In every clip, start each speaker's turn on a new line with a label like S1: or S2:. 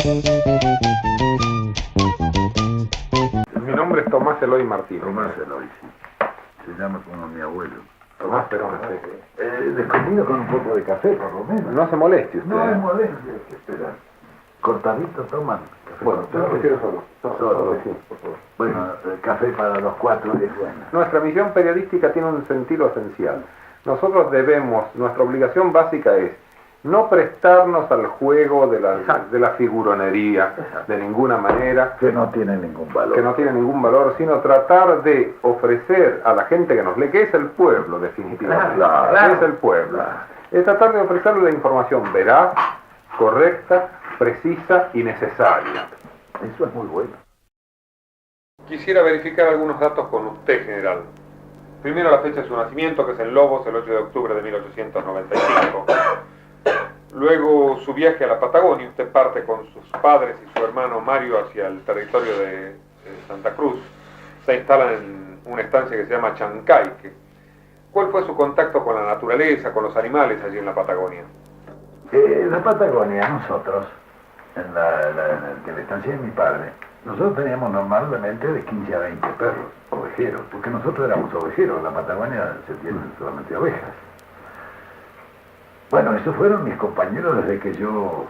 S1: Mi nombre es Tomás Eloy Martínez.
S2: Tomás Eloy, sí. Se llama como mi abuelo.
S1: Tomás Perón, sí.
S2: Descomido con un poco de café, por lo menos.
S1: No se moleste usted.
S2: No es molestia, hay que esperar. Cortadito toman café.
S1: Bueno, yo lo prefiero solo.
S2: Solo,
S1: Sí, por favor.
S2: Bueno, café para los cuatro es bueno.
S1: Nuestra misión periodística tiene un sentido esencial. Nosotros debemos, nuestra obligación básica es no prestarnos al juego de la figuronería de ninguna manera,
S2: Que no tiene ningún valor.
S1: sino tratar de ofrecer a la gente que nos lee, que es el pueblo definitivamente,
S2: Claro.
S1: es el pueblo,
S2: Claro.
S1: es tratar de ofrecerle la información veraz, correcta, precisa y necesaria.
S2: Eso es muy bueno.
S1: Quisiera verificar algunos datos con usted, general. Primero la fecha de su nacimiento, que es en Lobos, el 8 de octubre de 1895. Luego su viaje a la Patagonia. Usted parte con sus padres y su hermano Mario hacia el territorio de Santa Cruz. Se instalan en una estancia que se llama Chancay. ¿Cuál fue su contacto con la naturaleza, con los animales allí en la Patagonia?
S2: La Patagonia, nosotros, en la estancia de mi padre, nosotros teníamos normalmente de 15 a 20 perros, ovejeros, porque nosotros éramos ovejeros, en la Patagonia se tienen solamente ovejas. Bueno, esos fueron mis compañeros desde que yo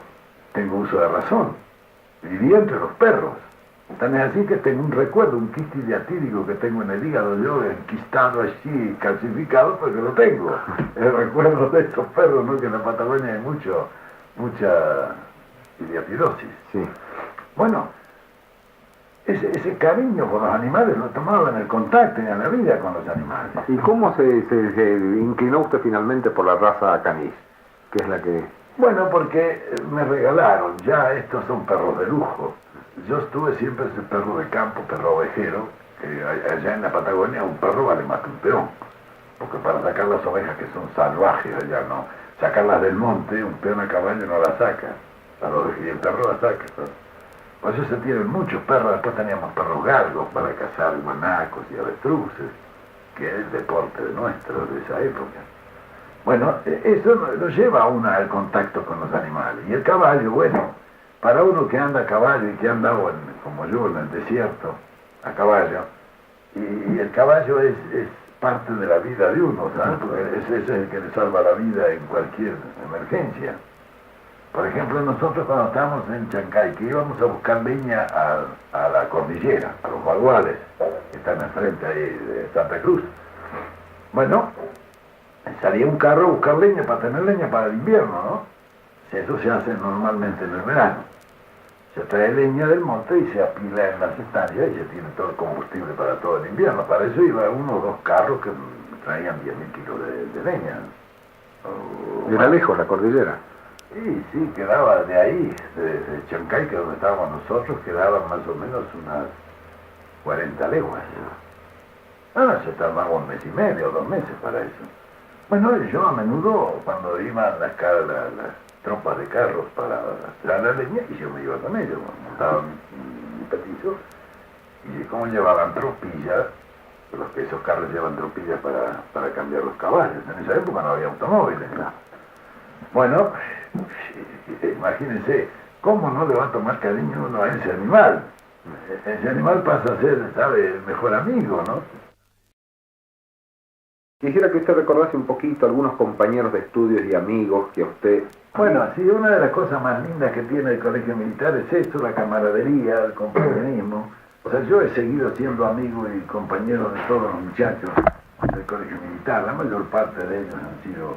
S2: tengo uso de razón. Vivía entre los perros. Tan es así que tengo un recuerdo, un quiste diatídico que tengo en el hígado, yo enquistado así, calcificado, porque lo tengo. El recuerdo de estos perros, ¿no? Que en la Patagonia hay mucha idiatidosis.
S1: Sí.
S2: Bueno, ese cariño por los animales lo tomaba en el contacto y en la vida con los animales.
S1: ¿Y cómo se inclinó usted finalmente por la raza canis, que es la que...
S2: Bueno, porque me regalaron, ya estos son perros de lujo. Yo estuve siempre ese perro de campo, perro ovejero, que allá en la Patagonia un perro vale más que un peón. Porque para sacar las ovejas que son salvajes allá, no. Sacarlas del monte, un peón a caballo no las saca. Y el perro las saca, ¿no? Por eso se tienen muchos perros. Después teníamos perros galgos para cazar guanacos y avestruces, que es el deporte de esa época. Bueno, eso lo lleva a uno al contacto con los animales. Y el caballo, bueno, para uno que anda a caballo y que ha andado, como yo, en el desierto, a caballo, y el caballo es parte de la vida de uno, ¿sabes? Porque ese es el que le salva la vida en cualquier emergencia. Por ejemplo, nosotros cuando estábamos en Chancay, que íbamos a buscar leña a la cordillera, a los baguales, que están enfrente ahí de Santa Cruz. Bueno, salía un carro a buscar leña para tener leña para el invierno, ¿no? Eso se hace normalmente en el verano. Se trae leña del monte y se apila en las estancias y se tiene todo el combustible para todo el invierno. Para eso iba uno o dos carros que traían 10.000 kilos de leña.
S1: ¿Era lejos la cordillera?
S2: Sí, quedaba de ahí, de Chancay, que es donde estábamos nosotros, quedaban más o menos unas 40 leguas. Se tardaba un mes y medio, 2 meses para eso. Bueno, yo a menudo, cuando iban las tropas de carros para traer la leña, y yo me iba con ellos, montaba mi petizo, y como llevaban tropillas, esos carros llevan tropillas para cambiar los caballos. En esa época no había automóviles, ¿no? Bueno, imagínense, ¿cómo no le va a tomar cariño uno a ese animal? Ese animal pasa a ser, ¿sabe?, el mejor amigo, ¿no?
S1: Quisiera que usted recordase un poquito algunos compañeros de estudios y amigos que usted...
S2: Bueno, sí, una de las cosas más lindas que tiene el colegio militar es esto, la camaradería, el compañerismo. O sea, yo he seguido siendo amigo y compañero de todos los muchachos del colegio militar. La mayor parte de ellos han sido...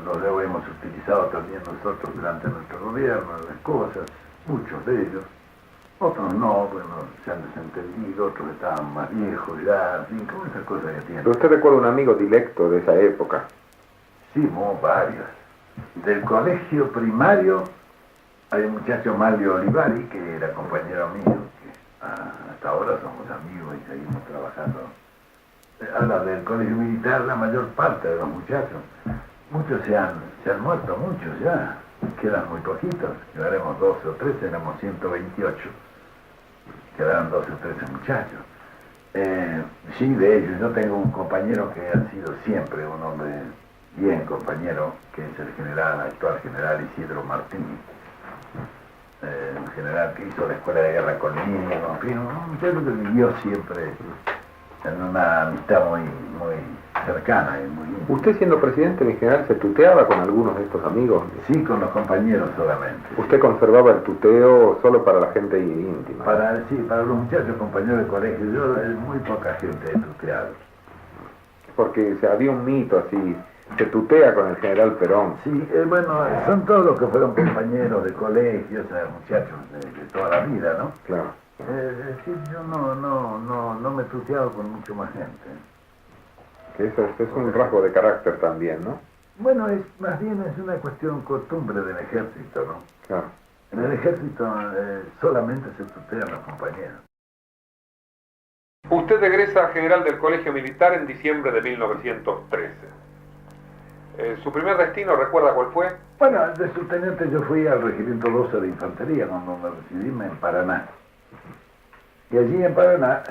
S2: los hemos utilizado también nosotros durante nuestro gobierno, las cosas, muchos de ellos. Otros no, bueno, se han desentendido, otros estaban más viejos ya, en fin, como esas cosas que tienen.
S1: ¿Usted recuerda un amigo directo de esa época?
S2: Sí, varios. Del colegio primario hay un muchacho, Mario Olivari, que era compañero mío, que hasta ahora somos amigos y seguimos trabajando. Ahora, del colegio militar, la mayor parte de los muchachos, muchos se han muerto, muchos ya, quedan muy poquitos, quedaremos 12 o 13, éramos 128, quedaron 12 o 13 muchachos. Sí, de ellos, yo tengo un compañero que ha sido siempre un hombre bien compañero, que es el actual general Isidro Martínez. un general que hizo la escuela de guerra conmigo, en fin, un muchacho que vivió siempre en una amistad muy cercana y muy íntima.
S1: ¿Usted siendo presidente en general se tuteaba con algunos de estos amigos?
S2: Sí, con los compañeros solamente.
S1: ¿Usted conservaba el tuteo solo para la gente íntima?
S2: Sí, para los muchachos compañeros de colegio, yo muy poca gente he tuteado.
S1: Porque había un mito así, se tutea con el general Perón.
S2: Sí, bueno, son todos los que fueron compañeros de colegio, o sea, muchachos de toda la vida, ¿no?
S1: Claro.
S2: Es decir, yo no me he tuteado con mucho más gente.
S1: Que eso es un rasgo de carácter también, ¿no?
S2: Bueno, más bien es una cuestión costumbre del ejército, ¿no?
S1: Claro.
S2: En el ejército solamente se tutean los compañeros.
S1: Usted egresa general del Colegio Militar en diciembre de 1913. ¿Su primer destino recuerda cuál fue?
S2: Bueno, de subteniente yo fui al Regimiento 12 de Infantería cuando me recibí en Paraná. Y allí en Paraná,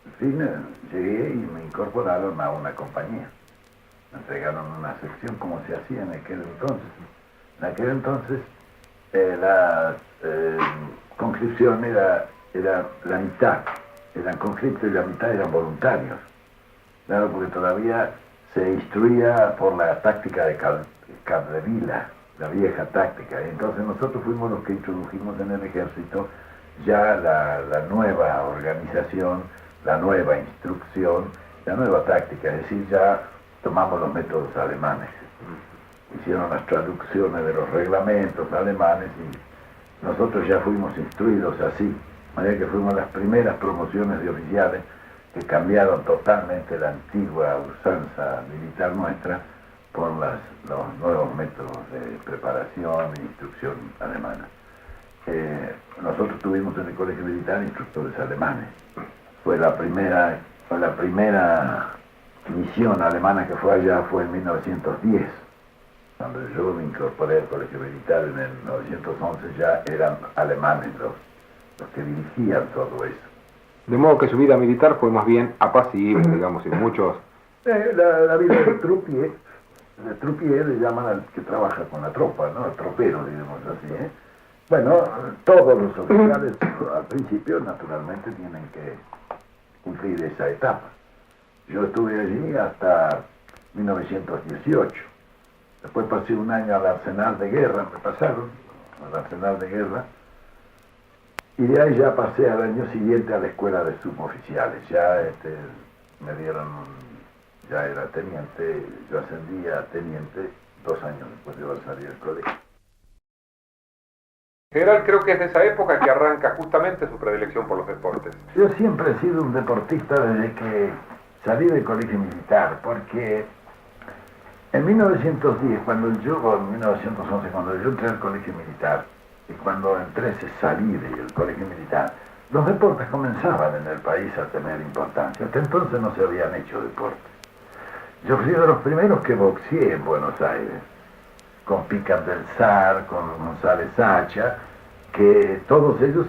S2: en fin, llegué y me incorporaron a una compañía. Me entregaron una sección como se hacía en aquel entonces. En aquel entonces la conscripción era la mitad. Eran conscriptos y la mitad eran voluntarios. Claro, porque todavía se instruía por la táctica de Capdevila, la vieja táctica. Y entonces nosotros fuimos los que introdujimos en el ejército ya la nueva organización, la nueva instrucción, la nueva táctica. Es decir, ya tomamos los métodos alemanes. Hicieron las traducciones de los reglamentos alemanes y nosotros ya fuimos instruidos así. De manera que fuimos las primeras promociones de oficiales que cambiaron totalmente la antigua usanza militar nuestra por los nuevos métodos de preparación e instrucción alemana. Nosotros tuvimos en el Colegio Militar instructores alemanes. Fue la primera misión alemana que fue allá fue en 1910. Cuando yo me incorporé al Colegio Militar en el 1911 ya eran alemanes los que dirigían todo eso.
S1: De modo que su vida militar fue más bien apacible, digamos, y muchos...
S2: La vida de troupier, le llaman al que trabaja con la tropa, ¿no? El tropero, digamos así, ¿eh? Bueno, todos los oficiales al principio naturalmente tienen que cumplir esa etapa. Yo estuve allí hasta 1918. Después pasé un año al arsenal de guerra, me pasaron al arsenal de guerra. Y de ahí ya pasé al año siguiente a la escuela de suboficiales. Ya me dieron, ya era teniente, yo ascendí a teniente 2 años después de haber salido del colegio.
S1: General, creo que es de esa época que arranca justamente su predilección por los deportes.
S2: Yo siempre he sido un deportista desde que salí del colegio militar, porque en 1910, en 1911, cuando yo entré al colegio militar, y cuando en 13 salí del colegio militar, los deportes comenzaban en el país a tener importancia. Hasta entonces no se habían hecho deportes. Yo fui de los primeros que boxeé en Buenos Aires, con Picat del Sar, con González Sacha, que todos ellos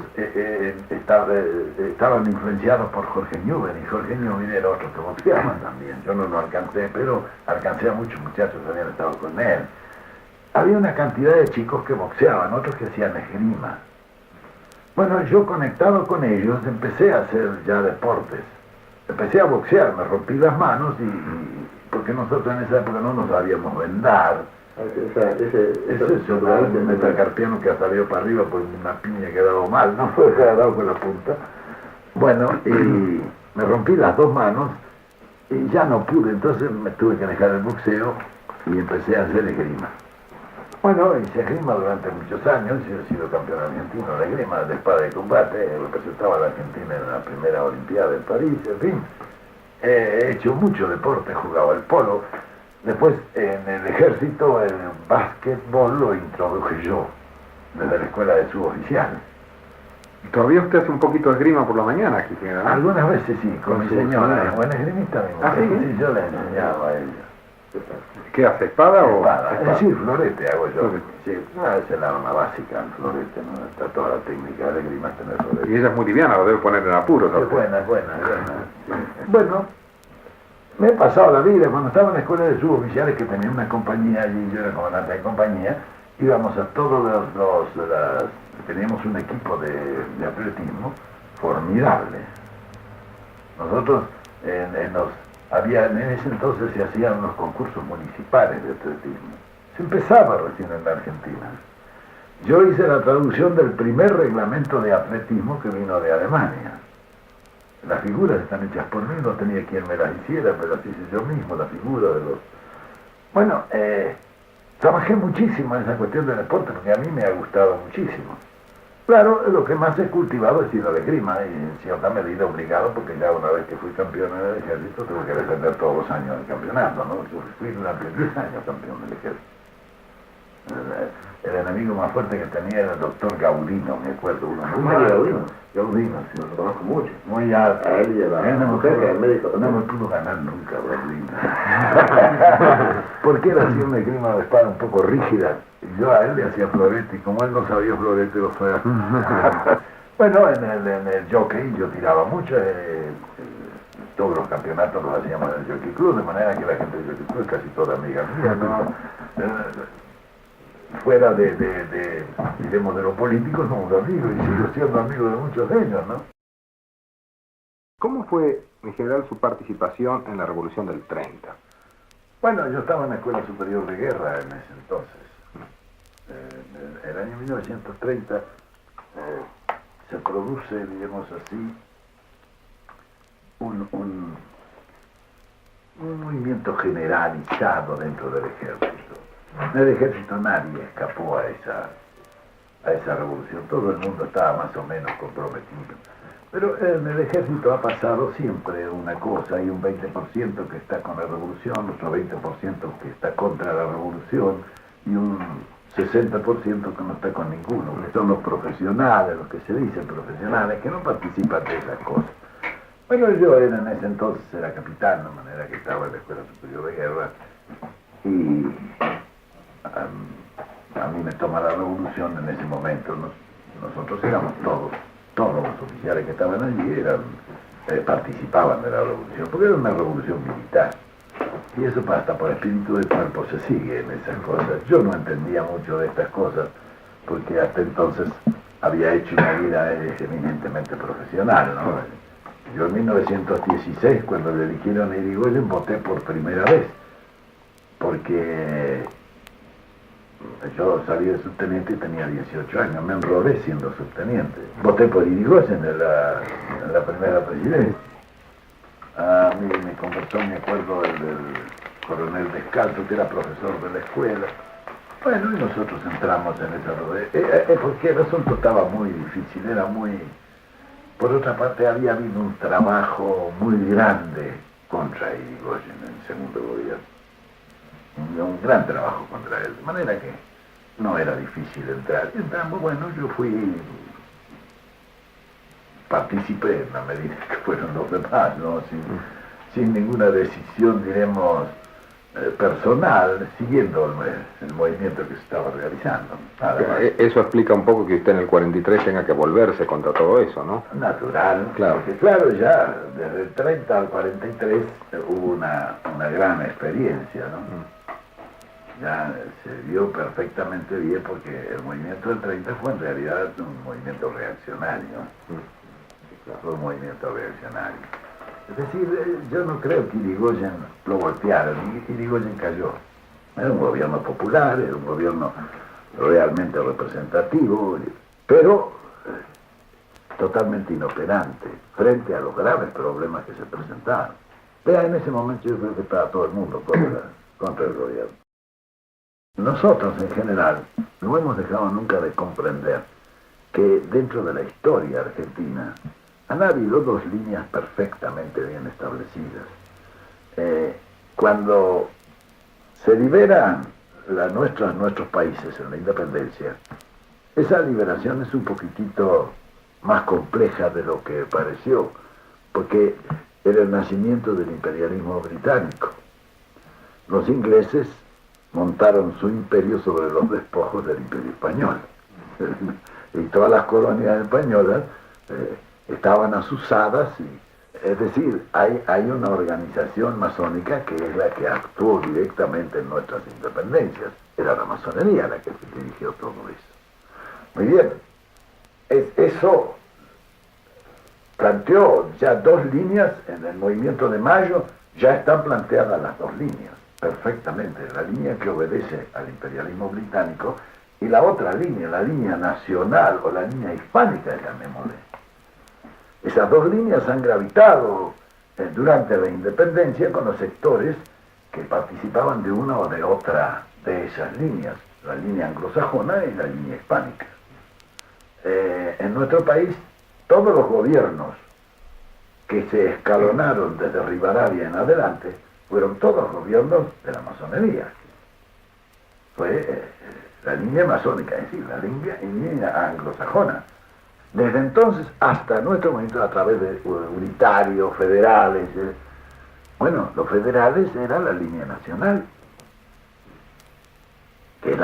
S2: estaban influenciados por Jorge Newbery, y Jorge Newbery era otro que boxeaban también. Yo no lo alcancé, pero alcancé a muchos muchachos que habían estado con él. Había una cantidad de chicos que boxeaban, otros que hacían esgrima. Bueno, yo conectado con ellos empecé a hacer ya deportes. Empecé a boxear, me rompí las manos porque nosotros en esa época no nos sabíamos vendar. Ese metacarpiano que ha salido para arriba por una piña que ha dado mal, no fue que ha dado con la punta. Bueno, y me rompí las 2 manos y ya no pude, entonces me tuve que dejar el boxeo y empecé a hacer esgrima. Bueno, hice esgrima durante muchos años, yo he sido campeón argentino de esgrima, de espada de combate, representaba a la Argentina en la primera Olimpiada en París, en fin. He hecho mucho deporte, he jugado al polo. Después, en el ejército, el básquetbol lo introduje yo, desde la escuela de suboficiales.
S1: ¿Todavía usted hace un poquito de esgrima por la mañana aquí, general?
S2: Algunas veces sí, con mi señora, es buena esgrimista mi mujer.
S1: ¿Sí?
S2: Sí, yo le enseñaba a ella.
S1: ¿Qué hace, espada o...?
S2: Espada. Sí, florete hago yo. Sí, esa es la arma básica, el florete, ¿no? Está toda la técnica de esgrima tener florete.
S1: Y ella es muy liviana, lo debe poner en apuros.
S2: Es buena. Bueno, me he pasado la vida, cuando estaba en la escuela de suboficiales, que tenía una compañía allí, yo era comandante de compañía, íbamos a todas las teníamos un equipo de atletismo formidable. Nosotros en ese entonces se hacían unos concursos municipales de atletismo. Se empezaba recién en la Argentina. Yo hice la traducción del primer reglamento de atletismo que vino de Alemania. Las figuras están hechas por mí, no tenía quien me las hiciera, pero las hice yo mismo, la figura de los... Bueno, trabajé muchísimo en esa cuestión del deporte porque a mí me ha gustado muchísimo. Claro, lo que más he cultivado ha sido la esgrima y en cierta medida obligado porque ya una vez que fui campeón en el ejército tuve que defender todos los años el campeonato, ¿no? Yo fui durante 10 años campeón del ejército. El enemigo más fuerte que tenía era el doctor Gaudino, me acuerdo. Gaudino, sí.
S3: Lo conozco mucho.
S2: Muy alto.
S3: A él y a la mujer, que es el médico.
S2: No me pudo ganar nunca, Gaudino. Porque él hacía una esgrima de espada un poco rígida. Y yo a él le hacía florete, y como él no sabía florete, lo fue a... Bueno, en el jockey yo tiraba mucho. Todos los campeonatos los hacíamos en el Jockey Club, de manera que la gente del Jockey Club es casi toda amiga mía, ¿no? Fuera digamos, de los políticos somos amigos y sigo siendo amigo de muchos de ellos, ¿no?
S4: ¿Cómo fue, en general, su participación en la Revolución del 30?
S2: Bueno, yo estaba en la Escuela Superior de Guerra en ese entonces. En el año 1930 se produce, digamos así, un movimiento generalizado dentro del ejército. En el ejército nadie escapó a esa revolución, todo el mundo estaba más o menos comprometido. Pero en el ejército ha pasado siempre una cosa, hay un 20% que está con la revolución, otro 20% que está contra la revolución y un 60% que no está con ninguno, que son los profesionales, los que se dicen profesionales, que no participan de esas cosas. Bueno, yo en ese entonces era capitán, de manera que estaba en la Escuela Superior de Guerra, y a mí me toma la revolución en ese momento. Nosotros éramos todos los oficiales que estaban allí participaban de la revolución, porque era una revolución militar. Y eso hasta por espíritu del cuerpo se sigue en esas cosas. Yo no entendía mucho de estas cosas, porque hasta entonces había hecho una vida eminentemente profesional, ¿no? Yo en 1916, cuando le eligieron a Irigoyen, voté por primera vez, porque yo salí de subteniente y tenía 18 años, me enrolé siendo subteniente. Voté por Irigoyen en la primera presidencia. A mí me conversó, me acuerdo, el coronel Descalzo, que era profesor de la escuela. Bueno, y nosotros entramos en esa rodea, porque el asunto estaba muy difícil, era muy... Por otra parte, había habido un trabajo muy grande contra Irigoyen en el segundo gobierno. Un gran trabajo contra él, de manera que no era difícil entrar. Entramos, bueno, yo participé en la medida que fueron los demás, ¿no? Sin ninguna decisión, diremos, personal, siguiendo el movimiento que se estaba realizando.
S4: Eso explica un poco que usted en el 43 tenga que volverse contra todo eso, ¿no?
S2: Natural,
S4: claro.
S2: Porque claro, ya desde el 30 al 43 hubo una gran experiencia, ¿no? Ya se vio perfectamente bien porque el movimiento del 30 fue en realidad un movimiento reaccionario. Fue un movimiento reaccionario. Es decir, yo no creo que Irigoyen lo golpeara, Irigoyen cayó. Era un gobierno popular, era un gobierno realmente representativo, pero totalmente inoperante frente a los graves problemas que se presentaban. Vea, en ese momento yo creo que estaba todo el mundo contra el gobierno. Nosotros en general no hemos dejado nunca de comprender que dentro de la historia argentina han habido dos líneas perfectamente bien establecidas. Cuando se liberan nuestros países en la independencia, esa liberación es un poquitito más compleja de lo que pareció, porque era el nacimiento del imperialismo británico. Los ingleses montaron su imperio sobre los despojos del imperio español. Y todas las colonias españolas estaban asusadas, es decir, hay una organización masónica que es la que actuó directamente en nuestras independencias. Era la masonería la que dirigió todo eso. Muy bien, Eso planteó ya dos líneas en el movimiento de mayo, ya están planteadas las dos líneas, perfectamente, la línea que obedece al imperialismo británico y la otra línea, la línea nacional o la línea hispánica, llamémosle. Esas dos líneas han gravitado durante la independencia con los sectores que participaban de una o de otra de esas líneas, la línea anglosajona y la línea hispánica. En nuestro país, todos los gobiernos que se escalonaron desde Rivadavia en adelante fueron todos gobiernos de la masonería. Fue la línea masónica, es decir, la línea anglosajona. Desde entonces hasta nuestro momento, a través de unitarios, federales, bueno, los federales era la línea nacional, que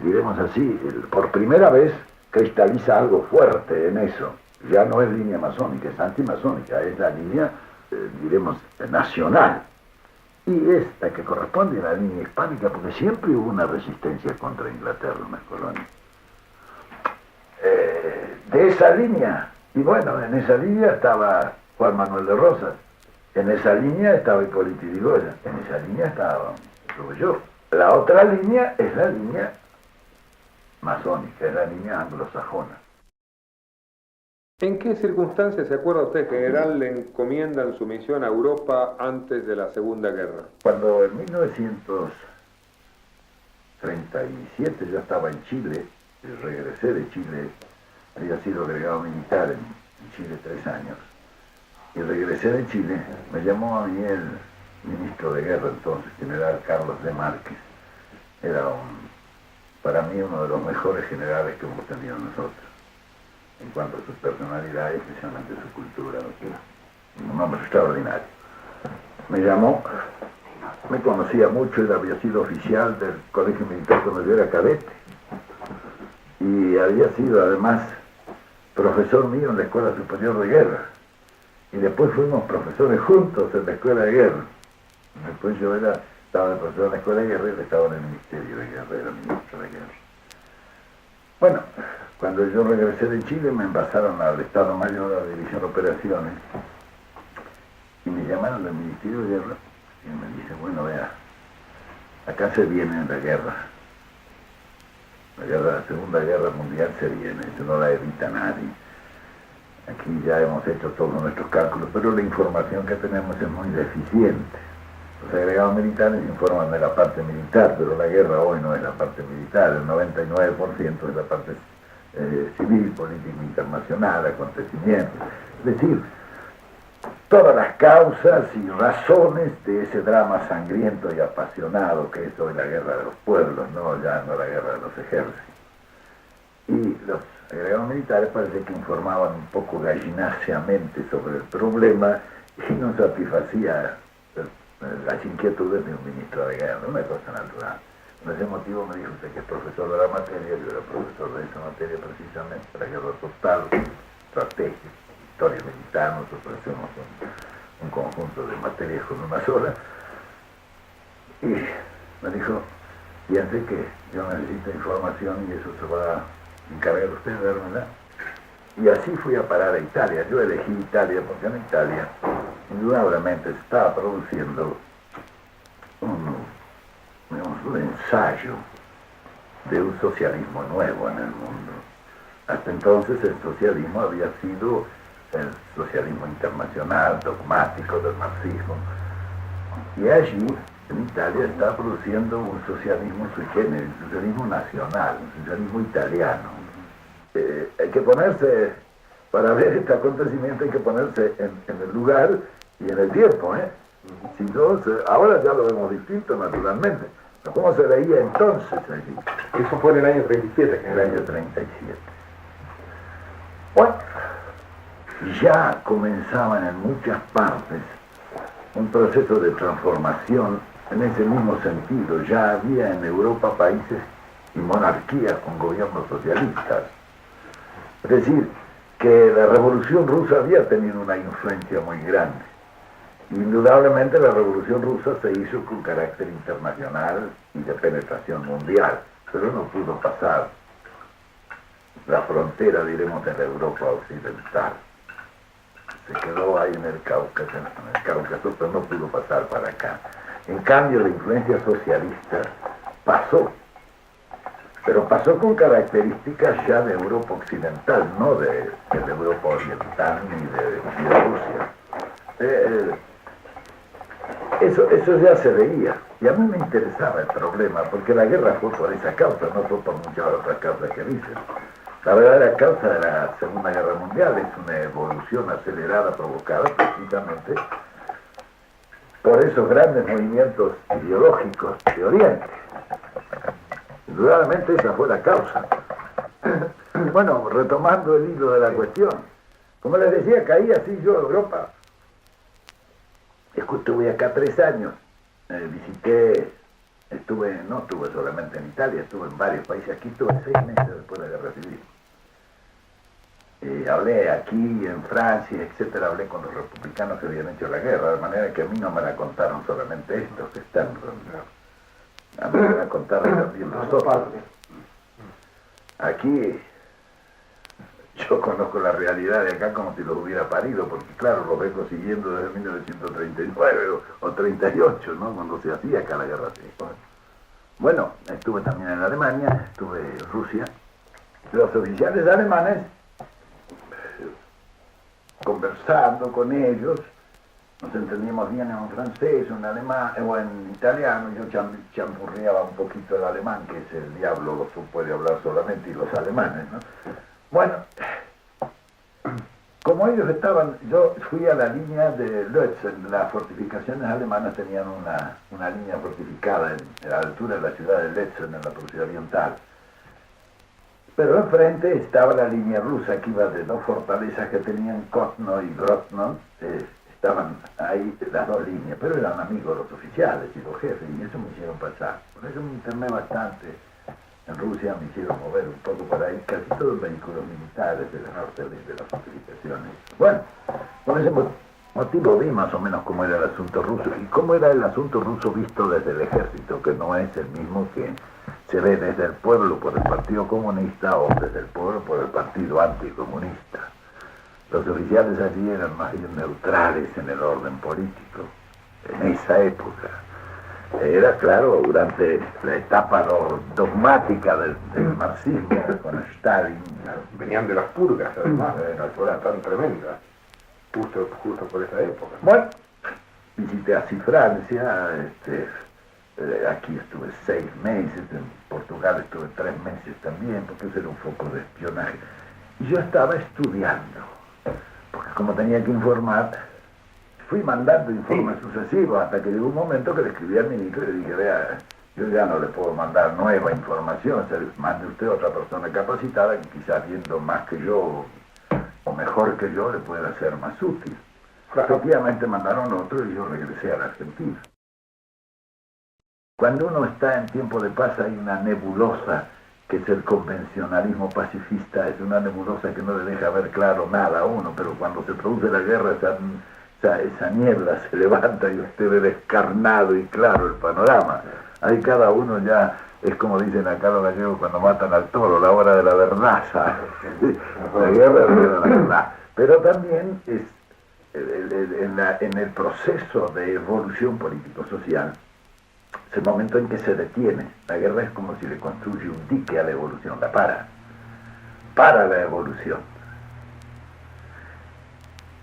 S2: diremos así, por primera vez cristaliza algo fuerte en eso. Ya no es línea masónica, es antimasónica, es la línea, diremos, nacional. Y es la que corresponde a la línea hispánica, porque siempre hubo una resistencia contra Inglaterra en las colonias. De esa línea, y bueno, en esa línea estaba Juan Manuel de Rosas, en esa línea estaba Hipólito Yrigoyen, en esa línea estaba yo. La otra línea es la línea masónica, es la línea anglosajona.
S1: ¿En qué circunstancias, se acuerda usted, general, le encomiendan su misión a Europa antes de la Segunda Guerra?
S2: Cuando en 1937 yo estaba en Chile, regresé de Chile, había sido agregado militar en Chile 3 años, y regresé de Chile, me llamó a mí el ministro de guerra entonces, general Carlos de Márquez. Era para mí uno de los mejores generales que hemos tenido nosotros, en cuanto a su personalidad y especialmente su cultura, un hombre extraordinario. Me llamó, me conocía mucho, él había sido oficial del colegio militar cuando yo era cadete, y había sido además profesor mío en la Escuela Superior de Guerra, y después fuimos profesores juntos en la Escuela de Guerra. Después yo estaba de profesor en la Escuela de Guerra y él estaba en el Ministerio de Guerra, era ministro de Guerra. Bueno, cuando yo regresé de Chile me envasaron al Estado Mayor de la División de Operaciones y me llamaron del Ministerio de Guerra y me dice, bueno, vea, acá se viene la guerra. La Segunda Guerra Mundial se viene, eso no la evita nadie. Aquí ya hemos hecho todos nuestros cálculos, pero la información que tenemos es muy deficiente. Los agregados militares informan de la parte militar, pero la guerra hoy no es la parte militar, el 99% es la parte civil, política internacional, acontecimientos. Es decir, todas las causas y razones de ese drama sangriento y apasionado que es hoy la guerra de los pueblos, ya no la guerra de los ejércitos. Y los agregados militares parece que informaban un poco gallináceamente sobre el problema y no satisfacía las inquietudes de un ministro de guerra, una cosa natural. Por ese motivo me dijo usted que es profesor de la materia, yo era profesor de esa materia precisamente, la guerra total, estrategia, historia militar, nosotros hacemos un conjunto de materias con una sola, y me dijo, piense que yo necesito información y eso se va a encargar usted de dármela. Y así fui a parar a Italia. Yo elegí Italia porque en Italia indudablemente se estaba produciendo un ensayo de un socialismo nuevo en el mundo. Hasta entonces el socialismo había sido el socialismo internacional, dogmático del marxismo. Y allí, en Italia, estaba produciendo un socialismo sui generis, un socialismo nacional, un socialismo italiano. Hay que ponerse, para ver este acontecimiento hay que ponerse en el lugar y en el tiempo, Si no, ahora ya lo vemos distinto naturalmente, pero ¿cómo se veía entonces allí?
S1: Eso fue en el año 37.
S2: En el año 37. Bueno, ya comenzaban en muchas partes un proceso de transformación en ese mismo sentido. Ya había en Europa países y monarquías con gobiernos socialistas. Es decir, que la Revolución Rusa había tenido una influencia muy grande. Indudablemente la Revolución Rusa se hizo con carácter internacional y de penetración mundial, pero no pudo pasar la frontera, diremos, de la Europa occidental. Se quedó ahí en el Cáucaso, pero no pudo pasar para acá. En cambio, la influencia socialista pasó, pero pasó con características ya de Europa occidental, no de la Europa oriental ni de Rusia. Eso ya se veía, y a mí me interesaba el problema, porque la guerra fue por esa causa, no fue por muchas otras causas que dicen. La verdadera causa de la Segunda Guerra Mundial es una evolución acelerada provocada precisamente por esos grandes movimientos ideológicos de Oriente. Indudablemente esa fue la causa. Bueno, retomando el hilo de la cuestión, como les decía, caí así yo a Europa. Estuve acá 3 años, no estuve solamente en Italia, estuve en varios países. Aquí estuve 6 meses después de la guerra civil. Hablé aquí, en Francia, etcétera, hablé con los republicanos que habían hecho la guerra, de manera que a mí no me la contaron solamente estos que están, a mí me la contaron también los otros. Aquí yo conozco la realidad de acá como si los hubiera parido, porque claro, los vengo siguiendo desde 1939 o 38, ¿no? Cuando se hacía acá la guerra civil. Bueno, estuve también en Alemania, estuve en Rusia. Los oficiales alemanes, conversando con ellos, nos entendíamos bien en francés, en alemán o en italiano. Yo champurreaba un poquito el alemán, que es el diablo, lo puede hablar solamente, y los alemanes, ¿no? Bueno, como ellos estaban, yo fui a la línea de Lützen. Las fortificaciones alemanas tenían una línea fortificada en la altura de la ciudad de Lützen, en la Prusia Oriental. Pero enfrente estaba la línea rusa, que iba de 2 fortalezas que tenían Kozno y Grodno. Estaban ahí las 2 líneas, pero eran amigos los oficiales y los jefes, y eso me hicieron pasar. Por eso me interné bastante. En Rusia me hicieron mover un poco por ahí, casi todos los vehículos militares del norte de las fortificaciones. Bueno, por ese motivo vi más o menos cómo era el asunto ruso, y cómo era el asunto ruso visto desde el ejército, que no es el mismo que se ve desde el pueblo por el Partido Comunista o desde el pueblo por el Partido Anticomunista. Los oficiales allí eran más bien neutrales en el orden político, en esa época. Era claro, durante la etapa dogmática del marxismo, con Stalin.
S4: Venían de las purgas, además, era tan tremenda, justo por esa época.
S2: Bueno, visité así Francia, aquí estuve 6 meses, en Portugal estuve 3 meses también, porque ese era un foco de espionaje. Y yo estaba estudiando, porque como tenía que informar, fui mandando informes sucesivos hasta que llegó un momento que le escribí al ministro y le dije, vea, yo ya no le puedo mandar nueva información, mande usted a otra persona capacitada que quizás viendo más que yo o mejor que yo le pueda ser más útil. Efectivamente mandaron otro y yo regresé a la Argentina. Cuando uno está en tiempo de paz hay una nebulosa que es el convencionalismo pacifista, es una nebulosa que no le deja ver claro nada a uno, pero cuando se produce la guerra esa niebla se levanta y usted ve descarnado y claro el panorama. Ahí cada uno ya, es como dicen acá los gallegos cuando matan al toro, la hora de la verdad, ¿sabes? La guerra es la verdad. Pero también es en el proceso de evolución político-social, es el momento en que se detiene. La guerra es como si le construye un dique a la evolución, la para la evolución.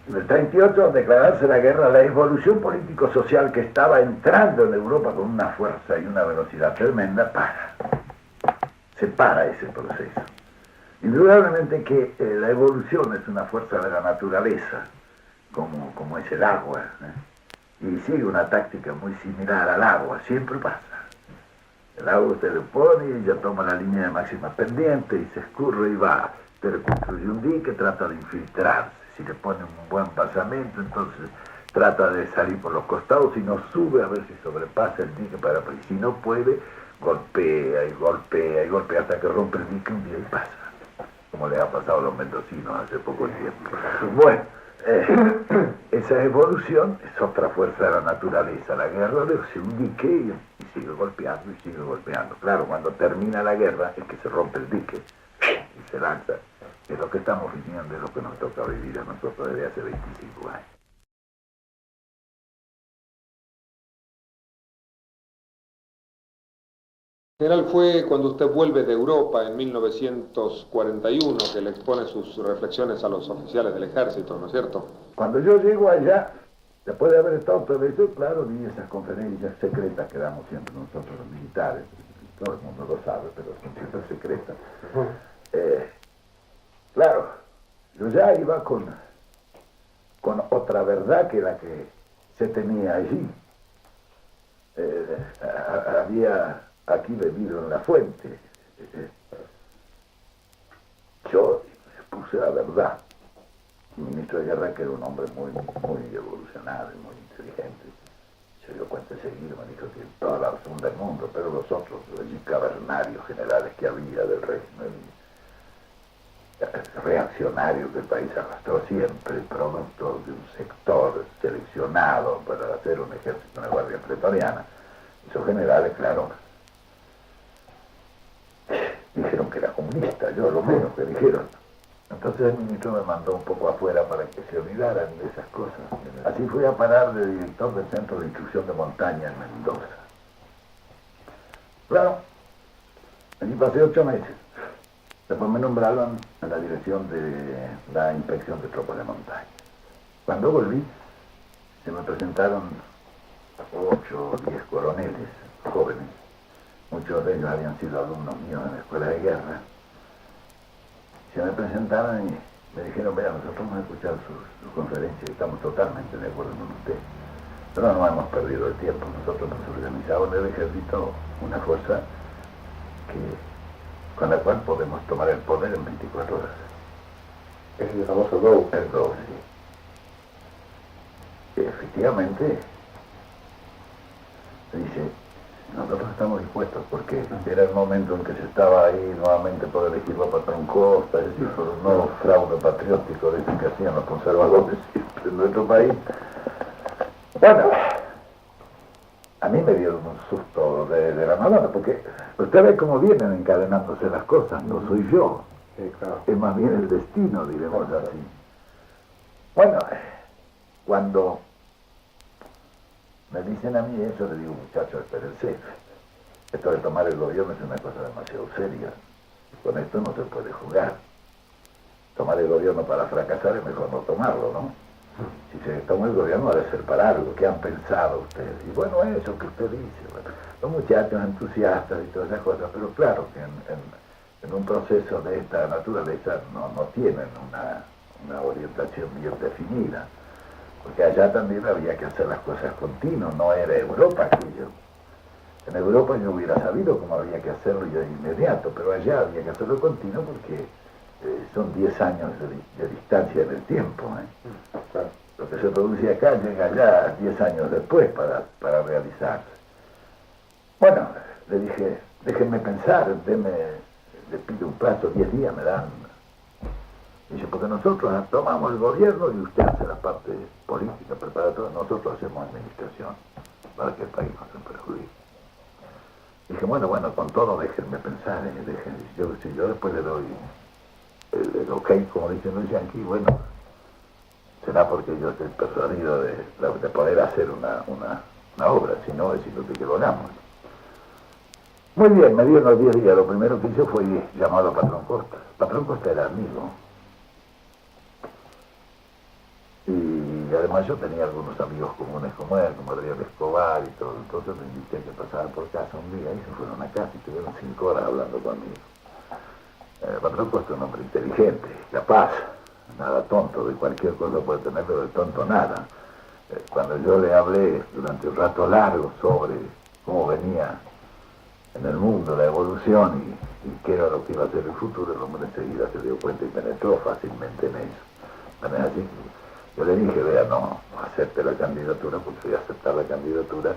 S2: En el 38, al declararse la guerra, la evolución político-social que estaba entrando en Europa con una fuerza y una velocidad tremenda, se para ese proceso. Indudablemente que la evolución es una fuerza de la naturaleza, como es el agua, y sigue una táctica muy similar al agua, siempre pasa. El agua usted le pone y ella toma la línea de máxima pendiente y se escurre y va. Usted le construye un dique, trata de infiltrarse. Si le pone un buen pasamento, entonces trata de salir por los costados y no sube a ver si sobrepasa el dique y si no puede, golpea y golpea y golpea hasta que rompe el dique un día y pasa, como le ha pasado a los mendocinos hace poco tiempo. Bueno, esa evolución es otra fuerza de la naturaleza. La guerra le hace un dique y sigue golpeando y sigue golpeando. Claro, cuando termina la guerra es que se rompe el dique y se lanza, es lo que estamos viviendo, es lo que nos toca vivir a nosotros desde hace 25 años.
S1: General, fue cuando usted vuelve de Europa en 1941 que le expone sus reflexiones a los oficiales del ejército, ¿no es cierto?
S2: Cuando yo llego allá, después de haber estado todo eso, claro, vi esas conferencias secretas que damos siempre nosotros los militares. Todo el mundo lo sabe, pero son siempre secretas. Claro, yo ya iba con otra verdad que la que se tenía allí. Había aquí bebido en la fuente. Yo puse la verdad. El ministro de Guerra, que era un hombre muy evolucionado y muy inteligente, se dio cuenta enseguida, me dijo que toda la razón del mundo, pero los otros cavernarios generales que había del régimen reaccionario que el país arrastró siempre, producto de un sector seleccionado para hacer un ejército, una guardia pretoriana, esos generales, claro, dijeron que era comunista, yo lo menos que dijeron. Entonces el ministro me mandó un poco afuera para que se olvidaran de esas cosas. Así fui a parar de director del Centro de Instrucción de Montaña en Mendoza. Claro, allí pasé 8 meses. Después me nombraron en la dirección de la Inspección de Tropas de Montaña. Cuando volví, se me presentaron 8 o 10 coroneles jóvenes. Muchos de ellos habían sido alumnos míos en la escuela de guerra. Se me presentaron y me dijeron, vea, nosotros hemos escuchado sus conferencias y estamos totalmente de acuerdo con usted. Pero no hemos perdido el tiempo. Nosotros nos organizamos en el ejército una fuerza con la cual podemos tomar el poder en 24 horas.
S3: Es el famoso GO.
S2: El GO, sí. Efectivamente, dice, nosotros estamos dispuestos porque era el momento en que se estaba ahí nuevamente por elegirlo a Patrón Costa, es decir, por un nuevo fraude patriótico de ese que hacían los conservadores siempre en nuestro país. Bueno, a mí me dio un susto de la nada, porque usted ve cómo vienen encadenándose las cosas, no soy yo,
S3: Sí, claro.
S2: es más bien el destino, diremos así. Bueno, cuando me dicen a mí eso, le digo, muchachos, espérense, esto de tomar el gobierno es una cosa demasiado seria, con esto no se puede jugar. Tomar el gobierno para fracasar es mejor no tomarlo, ¿no? Si se toma el gobierno ha de ser para algo. ¿Qué han pensado ustedes? Y bueno, eso que usted dice, bueno, los muchachos entusiastas y todas esas cosas, pero claro que en un proceso de esta naturaleza no tienen una orientación bien definida, porque allá también había que hacer las cosas continuas, no era Europa aquello. En Europa yo hubiera sabido cómo había que hacerlo de inmediato, pero allá había que hacerlo continuo porque son 10 años de distancia en el tiempo.
S3: Claro.
S2: Lo que se produce acá llega allá 10 años después para realizarse. Bueno, le dije, déjenme pensar, le pido un plazo, 10 días me dan. Dice, porque nosotros tomamos el gobierno y usted hace la parte política, prepara todo, nosotros hacemos administración para que el país no se perjudique. Dije, bueno, con todo déjenme pensar, si yo después le doy el ok, como dicen los yanquis, bueno, será porque yo estoy persuadido de poder hacer una obra, si no es inútil que lo hagamos. Muy bien, me dieron los 10 días, lo primero que hice fue llamar a Patrón Costa. Patrón Costa era amigo. Y además yo tenía algunos amigos comunes como él, como Adrián Escobar y todo, entonces me invité a que pasara por casa un día y se fueron a casa y estuvieron 5 horas hablando conmigo. Patrón Costa es un hombre inteligente, capaz, nada tonto, de cualquier cosa puede tenerlo, de tonto nada. Cuando yo le hablé durante un rato largo sobre cómo venía en el mundo la evolución y qué era lo que iba a ser el futuro, el hombre enseguida se dio cuenta y penetró fácilmente en eso. Bueno, así, yo le dije, vea, no acepte la candidatura, porque si aceptar la candidatura,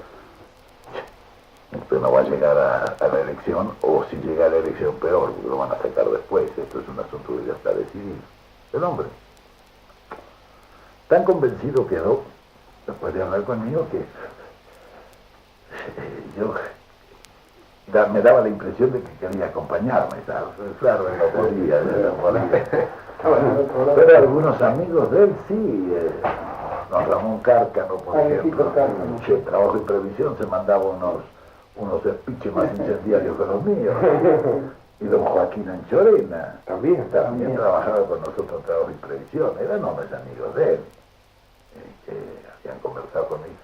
S2: usted no va a llegar a la elección, o si llega a la elección peor, porque lo van a sacar después. Esto es un asunto que ya está decidido. El hombre tan convencido quedó, después de hablar conmigo, que yo me daba la impresión de que quería acompañarme, ¿sabes? Claro, él no podía, no podía. Pero algunos amigos de él sí, don Ramón Cárcano, por ejemplo, che, Trabajo y Previsión, se mandaba unos espiches más incendiarios que los míos. Y don Joaquín Anchorena también trabajaba con nosotros en Trabajo y Previsión, eran hombres amigos de él, que habían conversado conmigo.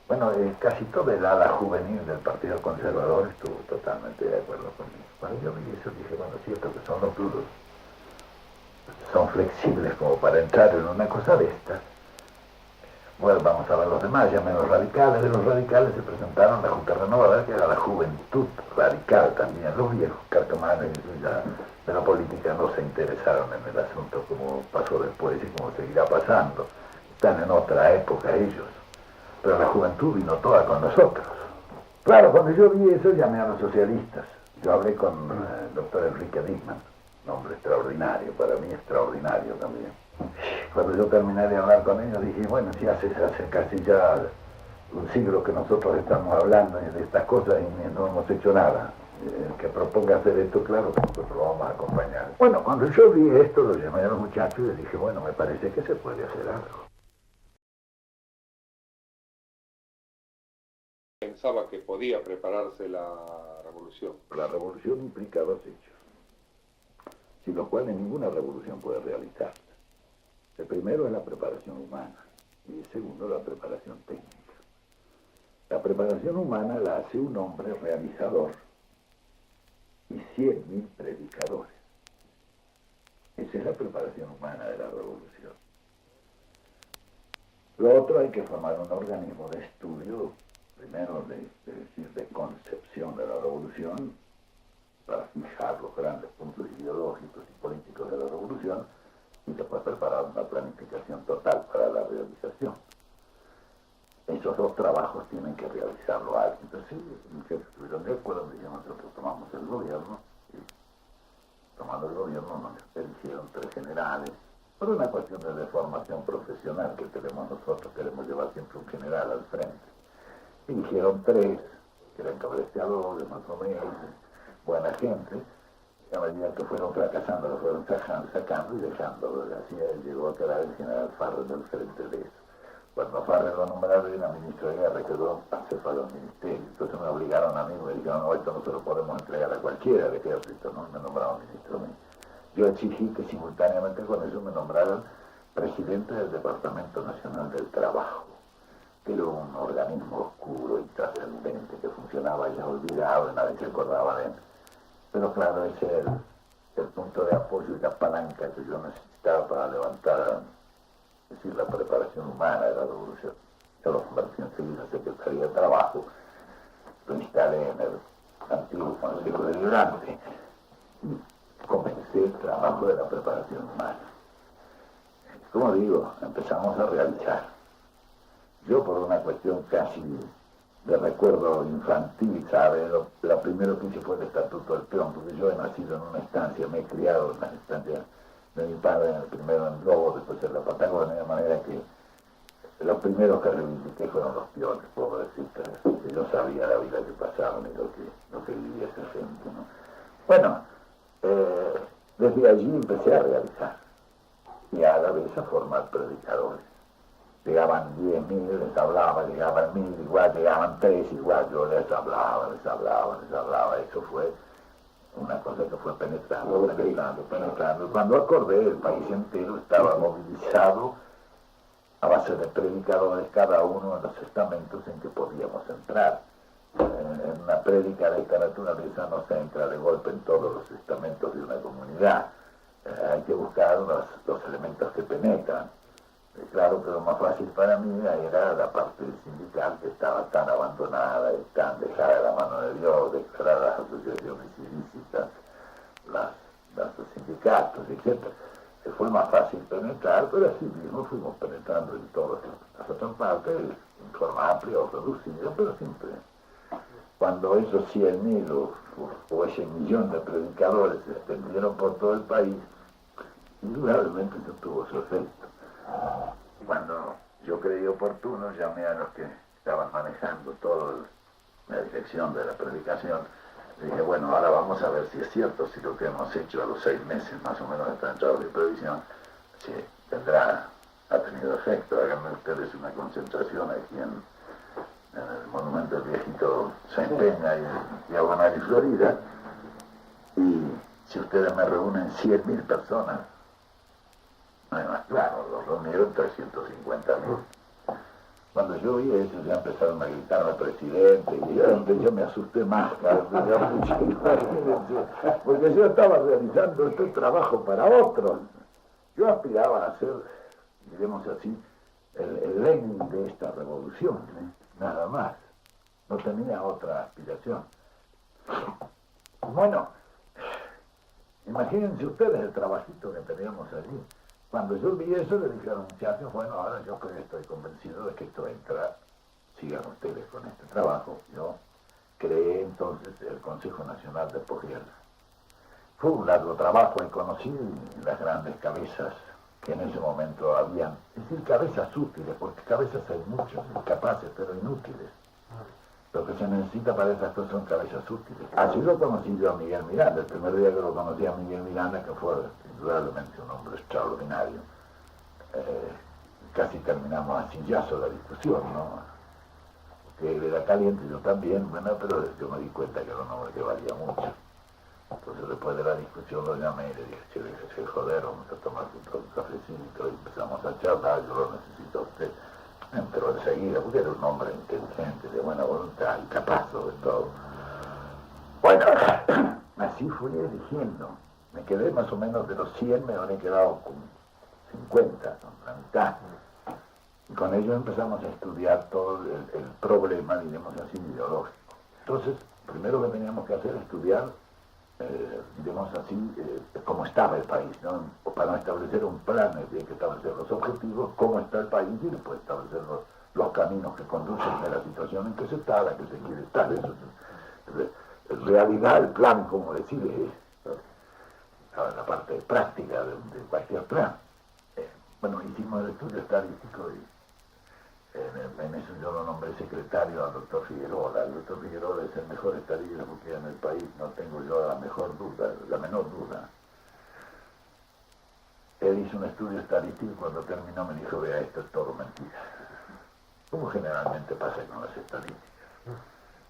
S2: Bueno, casi toda el ala juvenil del Partido Conservador estuvo totalmente de acuerdo conmigo. Cuando yo vi eso dije, bueno, es cierto que son los duros, son flexibles como para entrar en una cosa de estas. Bueno, vamos a ver los demás, llamen los radicales. De los radicales se presentaron la Junta Renovadora, que era la juventud radical también. Los viejos carcamanes de la política no se interesaron en el asunto como pasó después y como seguirá pasando. Están en otra época ellos. Pero la juventud vino toda con nosotros. Claro, cuando yo vi eso llamé a los socialistas. Yo hablé con el doctor Enrique Dickmann, un hombre extraordinario, para mí extraordinario también. Cuando yo terminé de hablar con ellos dije, bueno, si hace casi ya un siglo que nosotros estamos hablando de estas cosas y no hemos hecho nada. El que proponga hacer esto, claro que nosotros lo vamos a acompañar. Bueno, cuando yo vi esto, lo llamé a los muchachos y les dije, bueno, me parece que se puede hacer algo.
S1: Pensaba que podía prepararse la revolución.
S2: La revolución implica dos hechos, sin los cuales ninguna revolución puede realizarse. El primero es la preparación humana y el segundo la preparación técnica. La preparación humana la hace un hombre realizador y 100.000 predicadores. Esa es la preparación humana de la revolución. Lo otro, hay que formar un organismo de estudio, primero de concepción de la revolución, para fijar los grandes puntos ideológicos y políticos de la revolución, y después preparar una planificación total para la realización. Esos dos trabajos tienen que realizarlo alguien. Entonces, mis jefes estuvieron de acuerdo, me dijeron, nosotros tomamos el gobierno, y tomando el gobierno nos eligieron 3 generales, por una cuestión de deformación profesional que tenemos nosotros, queremos llevar siempre un general al frente. Eligieron 3, que eran cabeceadores, más o menos, buena gente. Y a medida que fueron fracasando, lo fueron sacando y dejándolo. Así llegó a quedar el general Farrell al frente de eso. Cuando Farrell lo nombraron, era ministro de guerra, quedó acéfalo del ministerio. Entonces me obligaron a mí, me dijeron, no, esto no se lo podemos entregar a cualquiera del ejército, ¿no? Me nombraron ministro a mí. Yo exigí que simultáneamente con eso me nombraran presidente del Departamento Nacional del Trabajo, que era un organismo oscuro y trascendente que funcionaba ya olvidado y nadie se acordaba de él. Pero claro, ese es el punto de apoyo y la palanca que yo necesitaba para levantar, es decir, la preparación humana de la revolución. Yo lo convertí enseguida en Secretaría de Trabajo, lo instalé en el antiguo Consejo Deliberante y comencé el trabajo de la preparación humana. Como digo, empezamos a realizar. Yo, por una cuestión casi de recuerdo infantil, ¿sabe? Lo primero que hice fue el Estatuto del Peón, porque yo he nacido en una estancia, me he criado en la estancia de mi padre, primero en Lobo, después en la Patagonia, de manera que los primeros que reivindiqué fueron los peones, pobrecitas, que yo sabía la vida que pasaban y lo que vivía esa gente, ¿no? Bueno, desde allí empecé a realizar y a la vez a formar predicadores. Llegaban 10.000, les hablaba, llegaban 1.000, igual, llegaban 3, igual, yo les hablaba. Eso fue una cosa que fue penetrando. Cuando acordé, el país entero estaba movilizado a base de predicadores, cada uno en los estamentos en que podíamos entrar. En una prédica de esta naturaleza no se entra de golpe en todos los estamentos de una comunidad. Hay que buscar los elementos que penetran. Claro que lo más fácil para mí era la parte sindical, que estaba tan abandonada y tan dejada de la mano de Dios, declaradas asociaciones ilícitas, los sindicatos, etc. Fue más fácil penetrar, pero así mismo fuimos penetrando en todas las otras partes, en forma amplia o reducida, pero siempre. Cuando esos 100.000 o ese millón de predicadores se extendieron por todo el país, indudablemente eso tuvo su efecto. Cuando yo creí oportuno, llamé a los que estaban manejando toda la dirección de la predicación Dije, bueno, ahora vamos a ver si es cierto, si lo que hemos hecho a los 6 meses más o menos de esta entrada de previsión, si ha tenido efecto. Háganme ustedes una concentración aquí en el monumento del viejito Saint Peña y Diagonal y Florida, y si ustedes me reúnen 100.000 personas, no es más claro, los reunieron 350.000. Cuando yo vi eso, ya empezaron a gritarme presidente, y yo me asusté más, porque yo estaba realizando este trabajo para otros. Yo aspiraba a ser, diremos así, el Lenin de esta revolución, nada más. No tenía otra aspiración. Bueno, imagínense ustedes el trabajito que teníamos allí. Cuando yo vi eso, le dije a los muchachos, bueno, ahora yo estoy convencido de que esto entra, sigan ustedes con este trabajo. Yo creé entonces el Consejo Nacional de Posguerra. Fue un largo trabajo y conocí las grandes cabezas que en ese momento habían, es decir, cabezas útiles, porque cabezas hay muchos, capaces, pero inútiles. Lo que se necesita para esas cosas son cabezas útiles. Así lo conocí yo a Miguel Miranda, el primer día que lo conocí a Miguel Miranda, que fue indudablemente un hombre extraordinario. Casi terminamos a sillazo la discusión, ¿no? Porque él era caliente, yo también, bueno, pero yo me di cuenta que era un hombre que valía mucho. Entonces después de la discusión lo llamé y le dije, che, joder, vamos a tomar un cafecito, y empezamos a charlar, yo lo necesito a usted. Pero enseguida, porque era un hombre inteligente, de buena voluntad y capaz sobre todo. Bueno, así fui eligiendo. Me quedé más o menos de los 100, me habré quedado con 50, con la mitad. Y con ello empezamos a estudiar todo el problema, diremos así, ideológico. Entonces, primero que teníamos que hacer es estudiar, diremos así, cómo estaba el país, ¿no? Para establecer un plan, hay que establecer los objetivos, cómo está el país, y después establecer los caminos que conducen de la situación en que se está, a la que se quiere estar. Eso es realidad, el plan, como decir, la parte práctica de cualquier plan. Bueno, hicimos el estudio estadístico y en eso yo lo nombré secretario al doctor Figueroa. El doctor Figueroa es el mejor estadígrafo que hay en el país, no tengo yo la menor duda. Él hizo un estudio estadístico y cuando terminó me dijo, vea, esto es todo mentira. Como generalmente pasa con las estadísticas.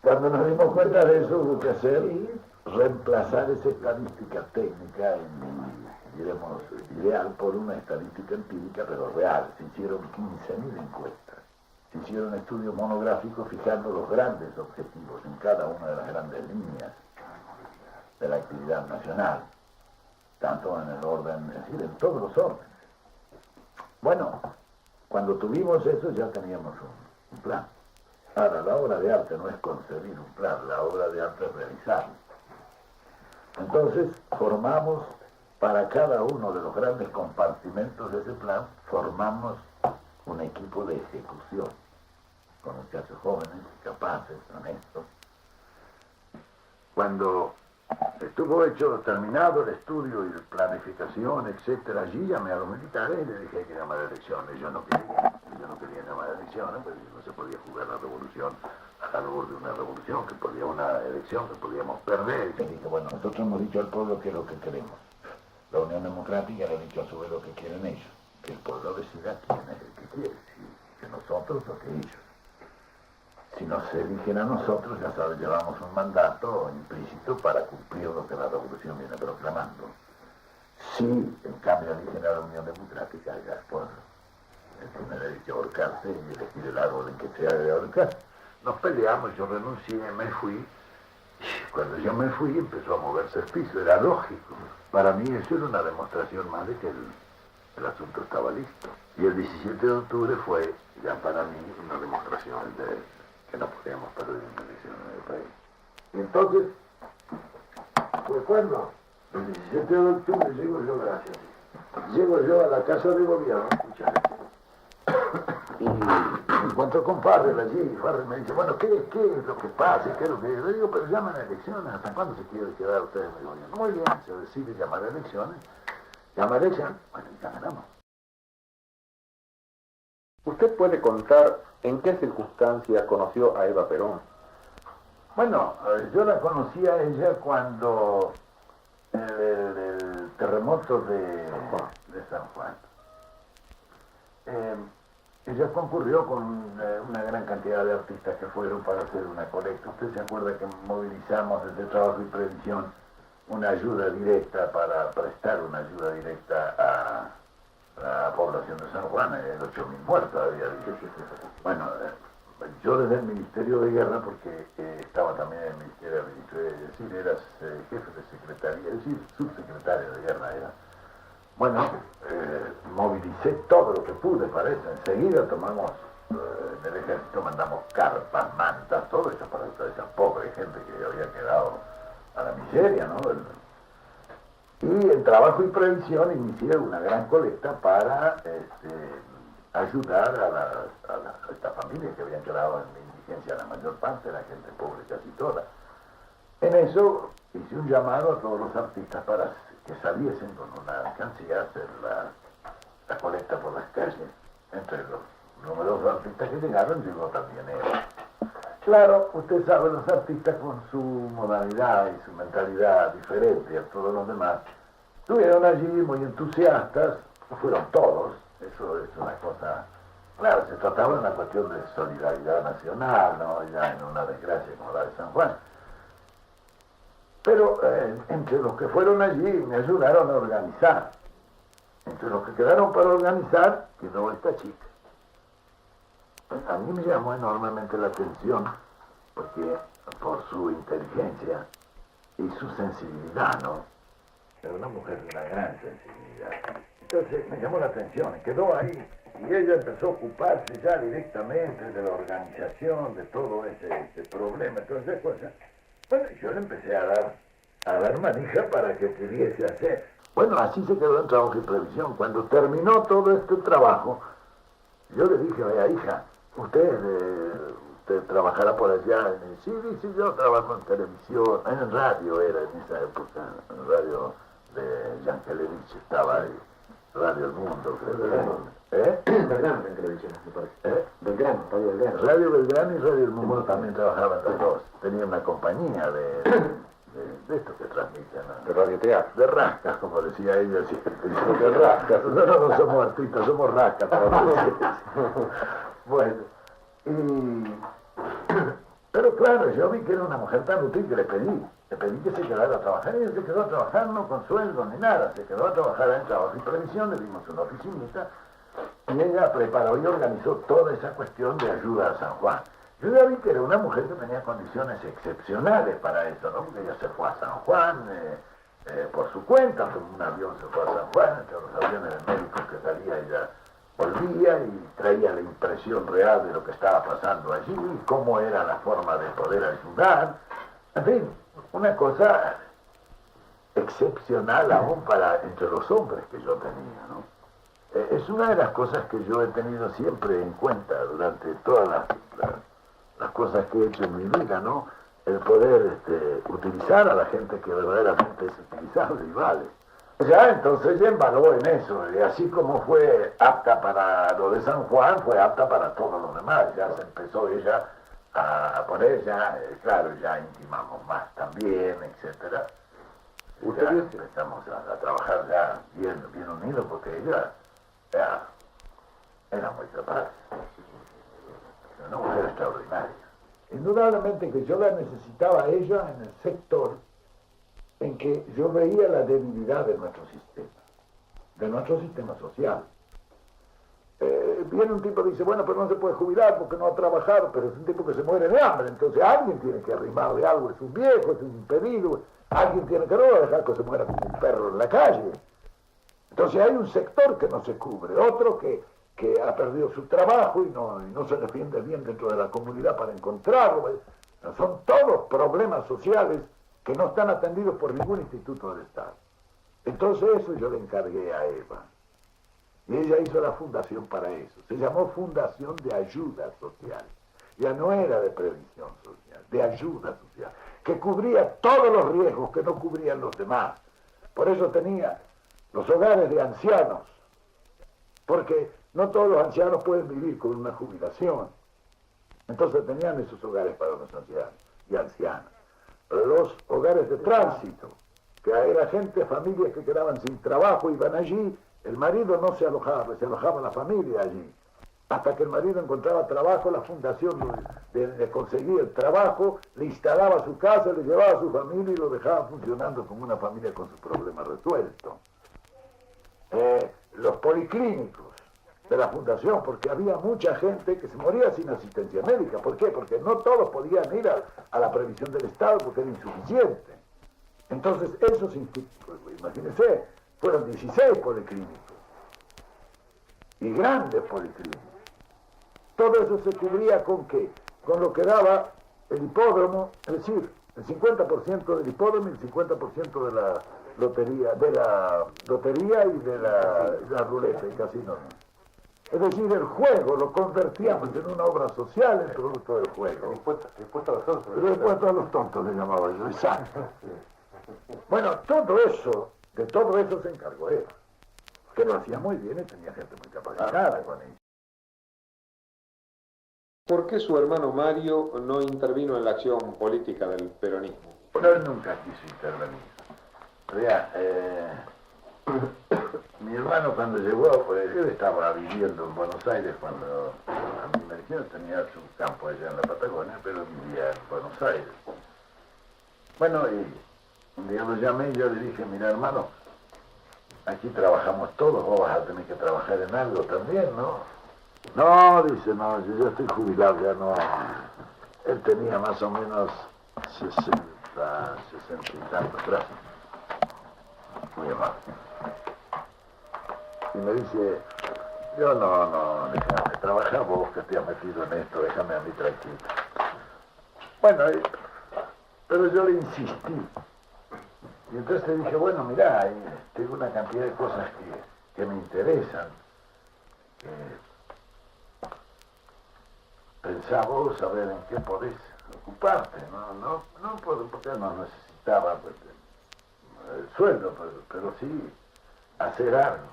S2: Cuando nos dimos cuenta de eso, hubo que hacer, reemplazar esa estadística técnica diremos, ideal por una estadística empírica, pero real. Se hicieron 15.000 encuestas. Se hicieron estudios monográficos fijando los grandes objetivos en cada una de las grandes líneas de la actividad nacional, tanto en el orden, es decir, en todos los órdenes. Bueno, cuando tuvimos eso ya teníamos un plan. Ahora, la obra de arte no es concebir un plan, la obra de arte es realizarlo. Entonces, formamos para cada uno de los grandes compartimentos de ese plan, formamos un equipo de ejecución, con muchachos jóvenes, capaces, honestos. Cuando estuvo hecho, terminado el estudio y la planificación, etcétera, allí llamé a los militares y les dije que llamar a elecciones. Yo no quería llamar a elecciones, porque no se podía jugar la revolución a la luz de una revolución, que podía una elección que podíamos perder. Y dije, bueno, nosotros hemos dicho al pueblo qué es lo que queremos. La Unión Democrática le ha dicho a su vez lo que quieren ellos, que el pueblo decida quién es el que quiere, si que nosotros o que ellos. Si nos eligen a nosotros, ya sabes, llevamos un mandato implícito para cumplir lo que la revolución viene proclamando. Si, en cambio, eligen a la Unión Democrática, ya el pueblo tiene derecho a ahorcarse y elegir el árbol en que se ha de ahorcar. Nos peleamos, yo renuncié, me fui. Cuando yo me fui empezó a moverse el piso, era lógico. Para mí eso era una demostración más de que el asunto estaba listo. Y el 17 de octubre fue ya para mí una demostración de que no podíamos perder una elección en el país. Y entonces, pues cuando el 17 de octubre llego yo a la casa de gobierno, y me encuentro con Farrell allí, y Farrell me dice, bueno, ¿qué es lo que pasa? ¿Qué es lo que...? Le digo, pero llaman a elecciones, ¿hasta cuándo se quiere quedar ustedes en el gobierno? Muy bien, se decide llamar a elecciones, llama a elecciones, bueno, ya ganamos.
S4: ¿Usted puede contar en qué circunstancia conoció a Eva Perón?
S2: Bueno, yo la conocí a ella cuando el terremoto de San Juan. Ella concurrió con una gran cantidad de artistas que fueron para hacer una colecta. Usted se acuerda que movilizamos desde Trabajo y Previsión una ayuda directa para prestar una ayuda directa a la población de San Juan, 8.000 muertos había dicho. Bueno, yo desde el Ministerio de Guerra, porque estaba también en el Ministerio de Ministro, es decir, eras jefe de secretaría, es decir, subsecretario de Guerra era. Bueno, movilicé todo lo que pude para eso. Enseguida tomamos, en el ejército mandamos carpas, mantas, todo eso para toda esa pobre gente que había quedado a la miseria, ¿no? Y en Trabajo y Previsión inicié una gran colecta para ayudar a estas familias que habían quedado en indigencia, la mayor parte, la gente pobre casi toda. En eso hice un llamado a todos los artistas para que saliesen con una alcancía a hacer la colecta por las calles. Entre los numerosos artistas que llegaron, llegó también él. Claro, usted sabe, los artistas con su modalidad y su mentalidad diferente a todos los demás, estuvieron allí muy entusiastas, fueron todos, eso es una cosa. Claro, se trataba de una cuestión de solidaridad nacional, ¿no? Ya en una desgracia como la de San Juan. Pero entre los que fueron allí me ayudaron a organizar. Entre los que quedaron para organizar, quedó esta chica. A mí me llamó enormemente la atención, porque por su inteligencia y su sensibilidad, ¿no? Era una mujer de una gran sensibilidad. Entonces me llamó la atención, quedó ahí. Y ella empezó a ocuparse ya directamente de la organización, de todo ese problema, todas esas cosas. Bueno, yo le empecé a dar manija para que pudiese hacer. Bueno, así se quedó en Trabajo y Previsión. Cuando terminó todo este trabajo, yo le dije, vaya hija, usted trabajará por allá. Sí, dice, yo trabajo en televisión, en radio era en esa época, en radio de Yankelevich estaba ahí, Radio El Mundo, creo.
S3: Belgrano en televisión, me parece. Belgrano, Radio Belgrano.
S2: Radio Belgrano y Radio El Mundo también trabajaban los dos. Tenía una compañía de esto que transmiten, ¿no?
S4: De radioteatro.
S2: De rascas, como decía ella siempre. De rascas. Nosotros no somos artistas, somos rascas. Bueno, pero claro, yo vi que era una mujer tan útil que le pedí que se quedara a trabajar. Ella se quedó a trabajar no con sueldo ni nada, se quedó a trabajar en Trabajo y Previsión, le dimos una oficinita y ella preparó y organizó toda esa cuestión de ayuda a San Juan. Yo ya vi que era una mujer que tenía condiciones excepcionales para eso, ¿no? Porque ella se fue a San Juan por su cuenta, tomó un avión, se fue a San Juan, entre los aviones de médicos que salía ella volvía y traía la impresión real de lo que estaba pasando allí, cómo era la forma de poder ayudar. En fin, una cosa excepcional aún para entre los hombres que yo tenía, ¿no? Es una de las cosas que yo he tenido siempre en cuenta durante todas las cosas que he hecho en mi vida, ¿no? El poder utilizar a la gente que verdaderamente es utilizable y vale. Ya, entonces ella embaló en eso, y así como fue apta para lo de San Juan, fue apta para todo lo demás. Ya se empezó ella a poner, ya, claro, ya intimamos más también, etcétera. Ya empezamos a trabajar ya bien unidos, porque ella era muy capaz. Una mujer extraordinaria. Indudablemente que yo la necesitaba a ella en el sector en que yo veía la debilidad de nuestro sistema social. Viene un tipo y dice, bueno, pero no se puede jubilar porque no ha trabajado, pero es un tipo que se muere de hambre, entonces alguien tiene que arrimarle algo, es un viejo, es un impedido, alguien tiene que no dejar que se muera como un perro en la calle. Entonces hay un sector que no se cubre, otro que ha perdido su trabajo y no se defiende bien dentro de la comunidad para encontrarlo. Son todos problemas sociales que no están atendidos por ningún instituto del Estado. Entonces eso yo le encargué a Eva. Y ella hizo la fundación para eso. Se llamó Fundación de Ayuda Social. Ya no era de previsión social, de ayuda social, que cubría todos los riesgos que no cubrían los demás. Por eso tenía los hogares de ancianos, porque no todos los ancianos pueden vivir con una jubilación. Entonces tenían esos hogares para los ancianos. y ancianas. Los hogares de tránsito, que era gente, familias que quedaban sin trabajo, iban allí, el marido no se alojaba la familia allí. Hasta que el marido encontraba trabajo, la fundación le conseguía el trabajo, le instalaba su casa, le llevaba a su familia y lo dejaba funcionando como una familia con sus problemas resueltos. Los policlínicos de la fundación, porque había mucha gente que se moría sin asistencia médica. ¿Por qué? Porque no todos podían ir a la previsión del Estado porque era insuficiente. Entonces esos institutos, imagínense, fueron 16 policlínicos y grandes policlínicos. Todo eso se cubría ¿con qué? Con lo que daba el hipódromo, es decir, el 50% del hipódromo y el 50% de la lotería y de la ruleta y casino. Es decir, el juego lo convertíamos en una obra social, el producto del juego.
S3: El impuesto a los tontos.
S2: El impuesto a los tontos le llamaba yo, exacto. Bueno, todo eso, de todo eso se encargó él, que lo hacía muy bien y tenía gente muy capacitada con él.
S1: ¿Por qué su hermano Mario no intervino en la acción política del peronismo?
S2: Pero él nunca quiso intervenir. Vea, mi hermano cuando llegó, pues él estaba viviendo en Buenos Aires cuando a mí me dijeron, tenía su campo allá en la Patagonia, pero vivía en Buenos Aires. Bueno, y un día lo llamé y yo le dije, mira hermano, aquí trabajamos todos, vos vas a tener que trabajar en algo también, ¿no? No, dice, no, yo ya estoy jubilado, ya no. Él tenía más o menos 60 y tantos atrás. Muy amable. Y me dice, yo no, déjame trabajar vos que te has metido en esto, déjame a mí tranquilo. Bueno, pero yo le insistí. Y entonces le dije, bueno, mirá, tengo una cantidad de cosas que me interesan. Pensá vos a ver en qué podés ocuparte, porque no necesitaba pues, el sueldo, pero sí hacer algo.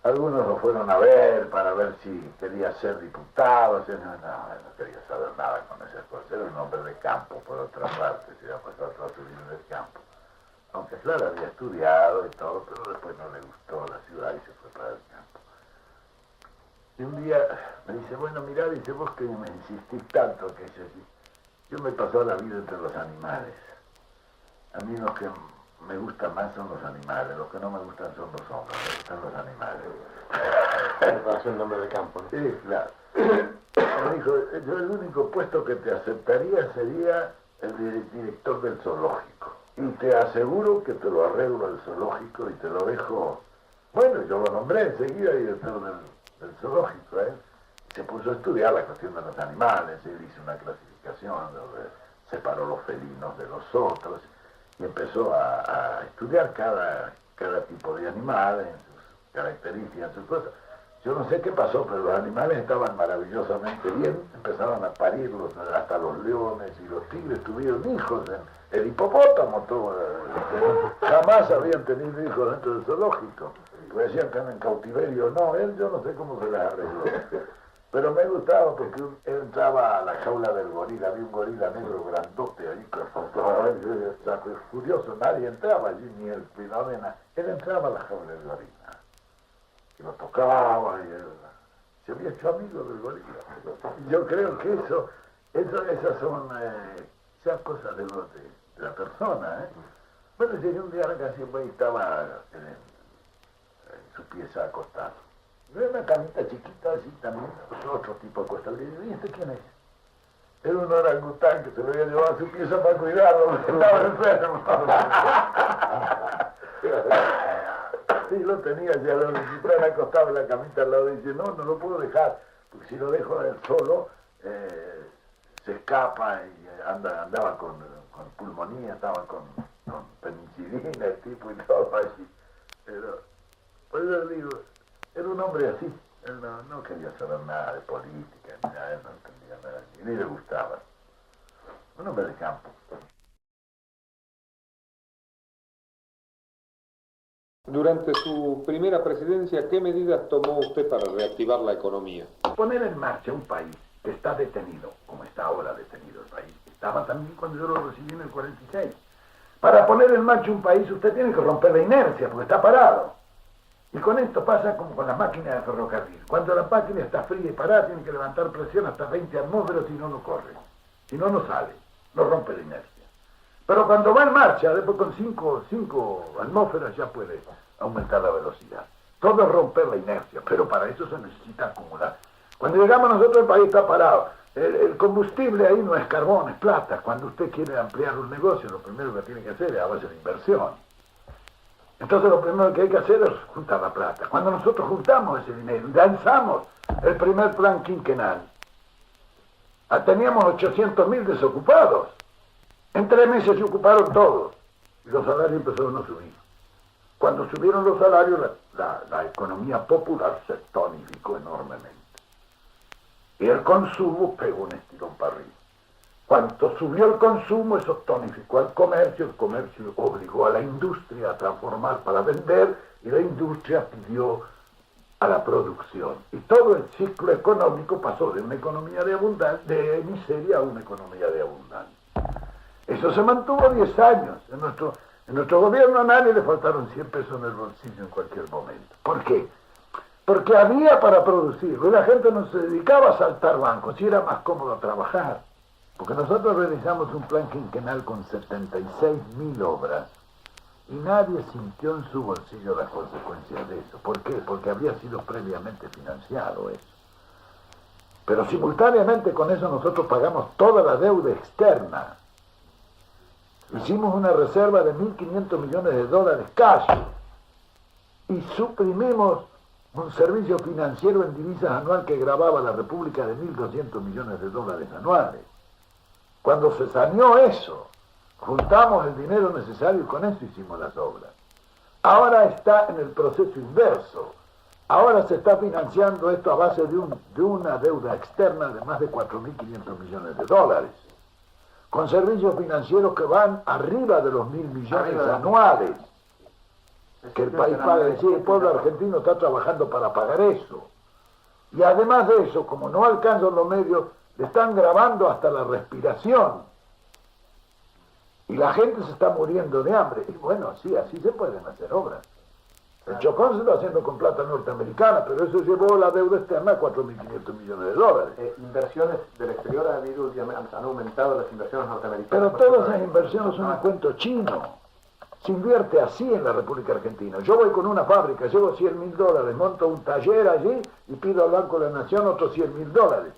S2: Algunos lo fueron a ver para ver si quería ser diputado, no quería saber nada con esas cosas, era un hombre de campo por otra parte, se había pasado toda su vida en el campo. Aunque claro, había estudiado y todo, pero después no le gustó la ciudad y se fue para el campo. Y un día me dice, bueno, mirá, dice, vos que me insistís tanto que yo me he pasado la vida entre los animales. A mí los que me gustan más son los animales, los que no me gustan son los hombres, me gustan los animales.
S3: Para ser un hombre de campo, ¿no?
S2: Sí, claro. Me dijo, yo el único puesto que te aceptaría sería el de director del zoológico. Y te aseguro que te lo arreglo el zoológico y te lo dejo. Bueno, yo lo nombré enseguida director del zoológico, ¿eh? Se puso a estudiar la cuestión de los animales, él hizo una clasificación donde separó los felinos de los otros y empezó a estudiar cada tipo de animal en sus características, en sus cosas. Yo no sé qué pasó, pero los animales estaban maravillosamente bien, empezaron a parirlos, hasta los leones y los tigres tuvieron hijos, el hipopótamo jamás habían tenido hijos dentro del zoológico. Me decían que en cautiverio, no, él yo no sé cómo se las arregló. Pero me gustaba porque él entraba a la jaula del gorila, había un gorila negro grandote ahí, es curioso, nadie entraba allí, ni el Pinamena, él entraba a la jaula del gorila. Y lo tocaba y él se había hecho amigo del gorila. Y yo creo que esas son esas cosas de la persona, ¿eh? Bueno, llegué un día a la casa y estaba en su pieza acostado. Era una camita chiquita así también, otro tipo acostado. Le digo, ¿y este quién es? Era un orangután que se lo había llevado a su pieza para cuidarlo, porque estaba enfermo. Sí, lo tenía ya, lo orangután acostado en la camita al lado y dice, no lo puedo dejar, porque si lo dejo él solo, se escapa y andaba con pulmonía, estaba con penicilina el tipo y todo así. Pero, pues yo digo, era un hombre así, él no quería saber nada de política, ni nada, él no entendía nada, ni le gustaba. Un hombre de campo.
S1: Durante su primera presidencia, ¿qué medidas tomó usted para reactivar la economía?
S2: Poner en marcha un país que está detenido, como está ahora detenido el país, Estaba también cuando yo lo recibí en el 46. Para poner en marcha un país usted tiene que romper la inercia, porque está parado. Y con esto pasa como con la máquina de ferrocarril. Cuando la máquina está fría y parada, tiene que levantar presión hasta 20 atmósferas, si no, no corre. Si no, no sale. No rompe la inercia. Pero cuando va en marcha, después con 5 atmósferas ya puede aumentar la velocidad. Todo es romper la inercia, pero para eso se necesita acumular. Cuando llegamos nosotros, el país está parado. El combustible ahí no es carbón, es plata. Cuando usted quiere ampliar un negocio, lo primero que tiene que hacer es a base de inversión. Entonces lo primero que hay que hacer es juntar la plata. Cuando nosotros juntamos ese dinero y lanzamos el primer plan quinquenal, teníamos 800.000 desocupados. En 3 meses se ocuparon todos y los salarios empezaron a subir. Cuando subieron los salarios, la economía popular se tonificó enormemente. Y el consumo pegó un estirón para arriba. Cuando subió el consumo, eso tonificó al comercio, el comercio obligó a la industria a transformar para vender y la industria pidió a la producción. Y todo el ciclo económico pasó de una economía de abundancia, de miseria a una economía de abundancia. Eso se mantuvo 10 años. En nuestro gobierno a nadie le faltaron 100 pesos en el bolsillo en cualquier momento. ¿Por qué? Porque había para producirlo y la gente no se dedicaba a saltar bancos y era más cómodo trabajar. Porque nosotros realizamos un plan quinquenal con 76.000 obras y nadie sintió en su bolsillo las consecuencias de eso. ¿Por qué? Porque había sido previamente financiado eso. Pero simultáneamente con eso nosotros pagamos toda la deuda externa. Hicimos una reserva de 1.500 millones de dólares cash y suprimimos un servicio financiero en divisas anual que grababa la República de 1.200 millones de dólares anuales. Cuando se saneó eso, juntamos el dinero necesario y con eso hicimos las obras. Ahora está en el proceso inverso. Ahora se está financiando esto a base de una deuda externa de más de 4.500 millones de dólares, con servicios financieros que van arriba de los 1.000 millones anuales, que el país paga. Es decir, el pueblo argentino está trabajando para pagar eso. Y además de eso, como no alcanzan los medios, le están grabando hasta la respiración. Y la gente se está muriendo de hambre. Y bueno, sí, así se pueden hacer obras. El Chocón se está haciendo con plata norteamericana, pero eso llevó la deuda externa a 4.500 millones de dólares.
S3: Inversiones del exterior ha habido últimamente, han aumentado las inversiones norteamericanas.
S2: Pero todas esas inversiones son un cuento chino. Se invierte así en la República Argentina. Yo voy con una fábrica, llevo 100.000 dólares, monto un taller allí y pido al Banco de la Nación otros 100.000 dólares.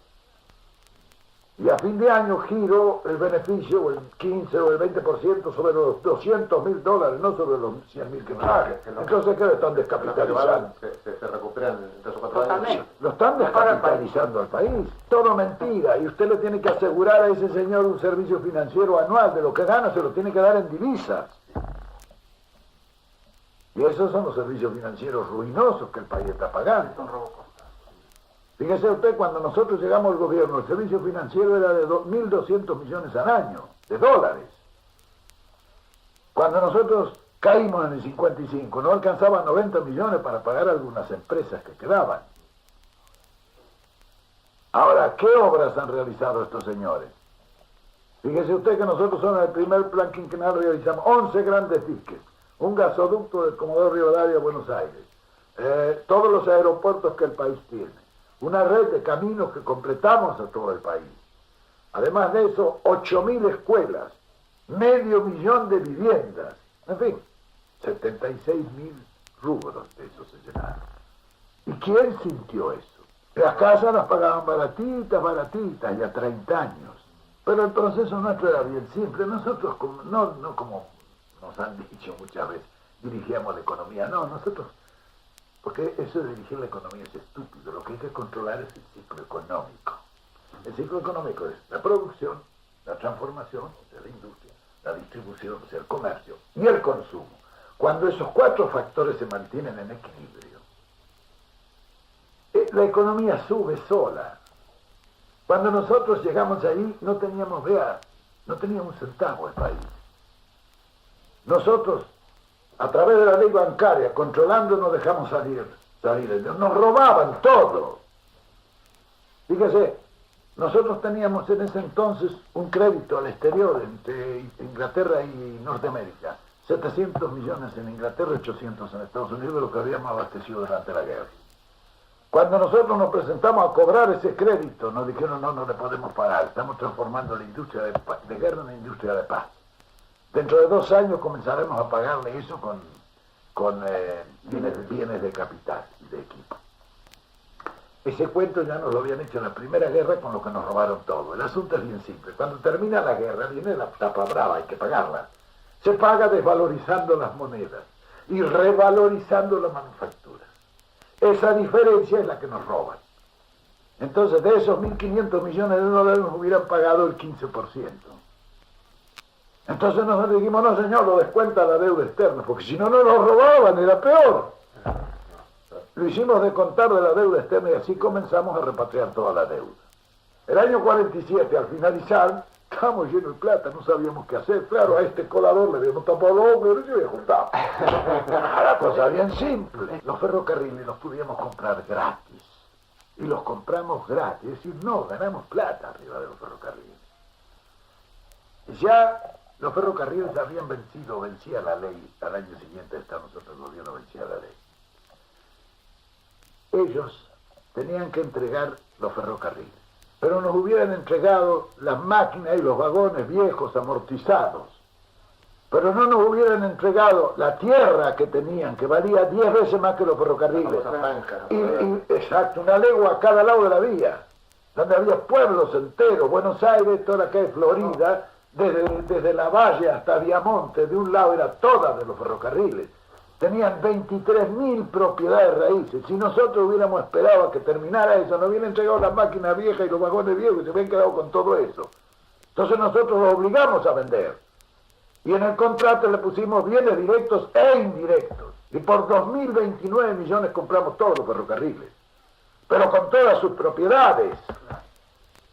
S2: Y a fin de año giro el beneficio, o el 15 o el 20% sobre los 200.000 dólares, no sobre los 100.000 que me pagan. Entonces, ¿qué? Están descapitalizando.
S3: Se recuperan en 3 o 4 años.
S2: Lo están descapitalizando al país. Todo mentira. Y usted le tiene que asegurar a ese señor un servicio financiero anual. De lo que gana se lo tiene que dar en divisas. Y esos son los servicios financieros ruinosos que el país está pagando. Fíjese usted, cuando nosotros llegamos al gobierno, el servicio financiero era de 1.200 millones al año, de dólares. Cuando nosotros caímos en el 55, no alcanzaban 90 millones para pagar algunas empresas que quedaban. Ahora, ¿qué obras han realizado estos señores? Fíjese usted que nosotros en el primer plan quinquenal realizamos 11 grandes diques, un gasoducto del Comodoro Rivadavia a Buenos Aires, todos los aeropuertos que el país tiene, una red de caminos que completamos a todo el país. Además de eso, 8.000 escuelas, 500.000 de viviendas, en fin, 76.000 rubros de eso se llenaron. ¿Y quién sintió eso? Las casas las pagaban baratitas, ya 30 años. Pero el proceso nuestro era bien simple. Nosotros, no como nos han dicho muchas veces, dirigíamos la economía. No, nosotros, porque eso de dirigir la economía es estúpido. Lo que hay que controlar es el ciclo económico. El ciclo económico es la producción, la transformación, o sea, la industria, la distribución, o sea, el comercio, y el consumo. Cuando esos 4 factores se mantienen en equilibrio, la economía sube sola. Cuando nosotros llegamos ahí, no teníamos un centavo el país. Nosotros, a través de la ley bancaria, controlando, no dejamos salir. Nos robaban todo. Fíjese, Nosotros teníamos en ese entonces un crédito al exterior entre Inglaterra y Norteamérica. 700 millones en Inglaterra, 800 en Estados Unidos, de lo que habíamos abastecido durante la guerra. Cuando nosotros nos presentamos a cobrar ese crédito, nos dijeron, no le podemos pagar, estamos transformando la industria de guerra en una industria de paz. Dentro de 2 años comenzaremos a pagarle eso con bienes de capital y de equipo. Ese cuento ya nos lo habían hecho en la primera guerra, con lo que nos robaron todo. El asunto es bien simple. Cuando termina la guerra, viene la tapa brava, hay que pagarla. Se paga desvalorizando las monedas y revalorizando la manufactura. Esa diferencia es la que nos roban. Entonces, de esos 1.500 millones de dólares nos hubieran pagado el 15%. Entonces nosotros dijimos, no señor, lo descuenta la deuda externa, porque si no, no nos robaban, era peor. Lo hicimos descontar de la deuda externa y así comenzamos a repatriar toda la deuda. El año 47, al finalizar, estábamos llenos de plata, no sabíamos qué hacer. Claro, a este colador le habíamos tapado los ojos y le juntamos. La cosa bien simple. Los ferrocarriles los podíamos comprar gratis. Y los compramos gratis, es decir, no, ganamos plata arriba de los ferrocarriles. Ya los ferrocarriles habían vencía la ley, al año siguiente nosotros el gobierno vencía la ley. Ellos tenían que entregar los ferrocarriles, pero nos hubieran entregado las máquinas y los vagones viejos amortizados, pero no nos hubieran entregado la tierra que tenían, que valía 10 veces más que los ferrocarriles. Exacto, una legua a cada lado de la vía, donde había pueblos enteros, Buenos Aires, toda la calle Florida, desde la Valle hasta Viamonte, de un lado era toda de los ferrocarriles. Tenían 23.000 propiedades raíces. Si nosotros hubiéramos esperado a que terminara eso, nos hubieran entregado las máquinas viejas y los vagones viejos y se hubieran quedado con todo eso. Entonces nosotros los obligamos a vender. Y en el contrato le pusimos bienes directos e indirectos. Y por 2.029 millones compramos todos los ferrocarriles. Pero con todas sus propiedades.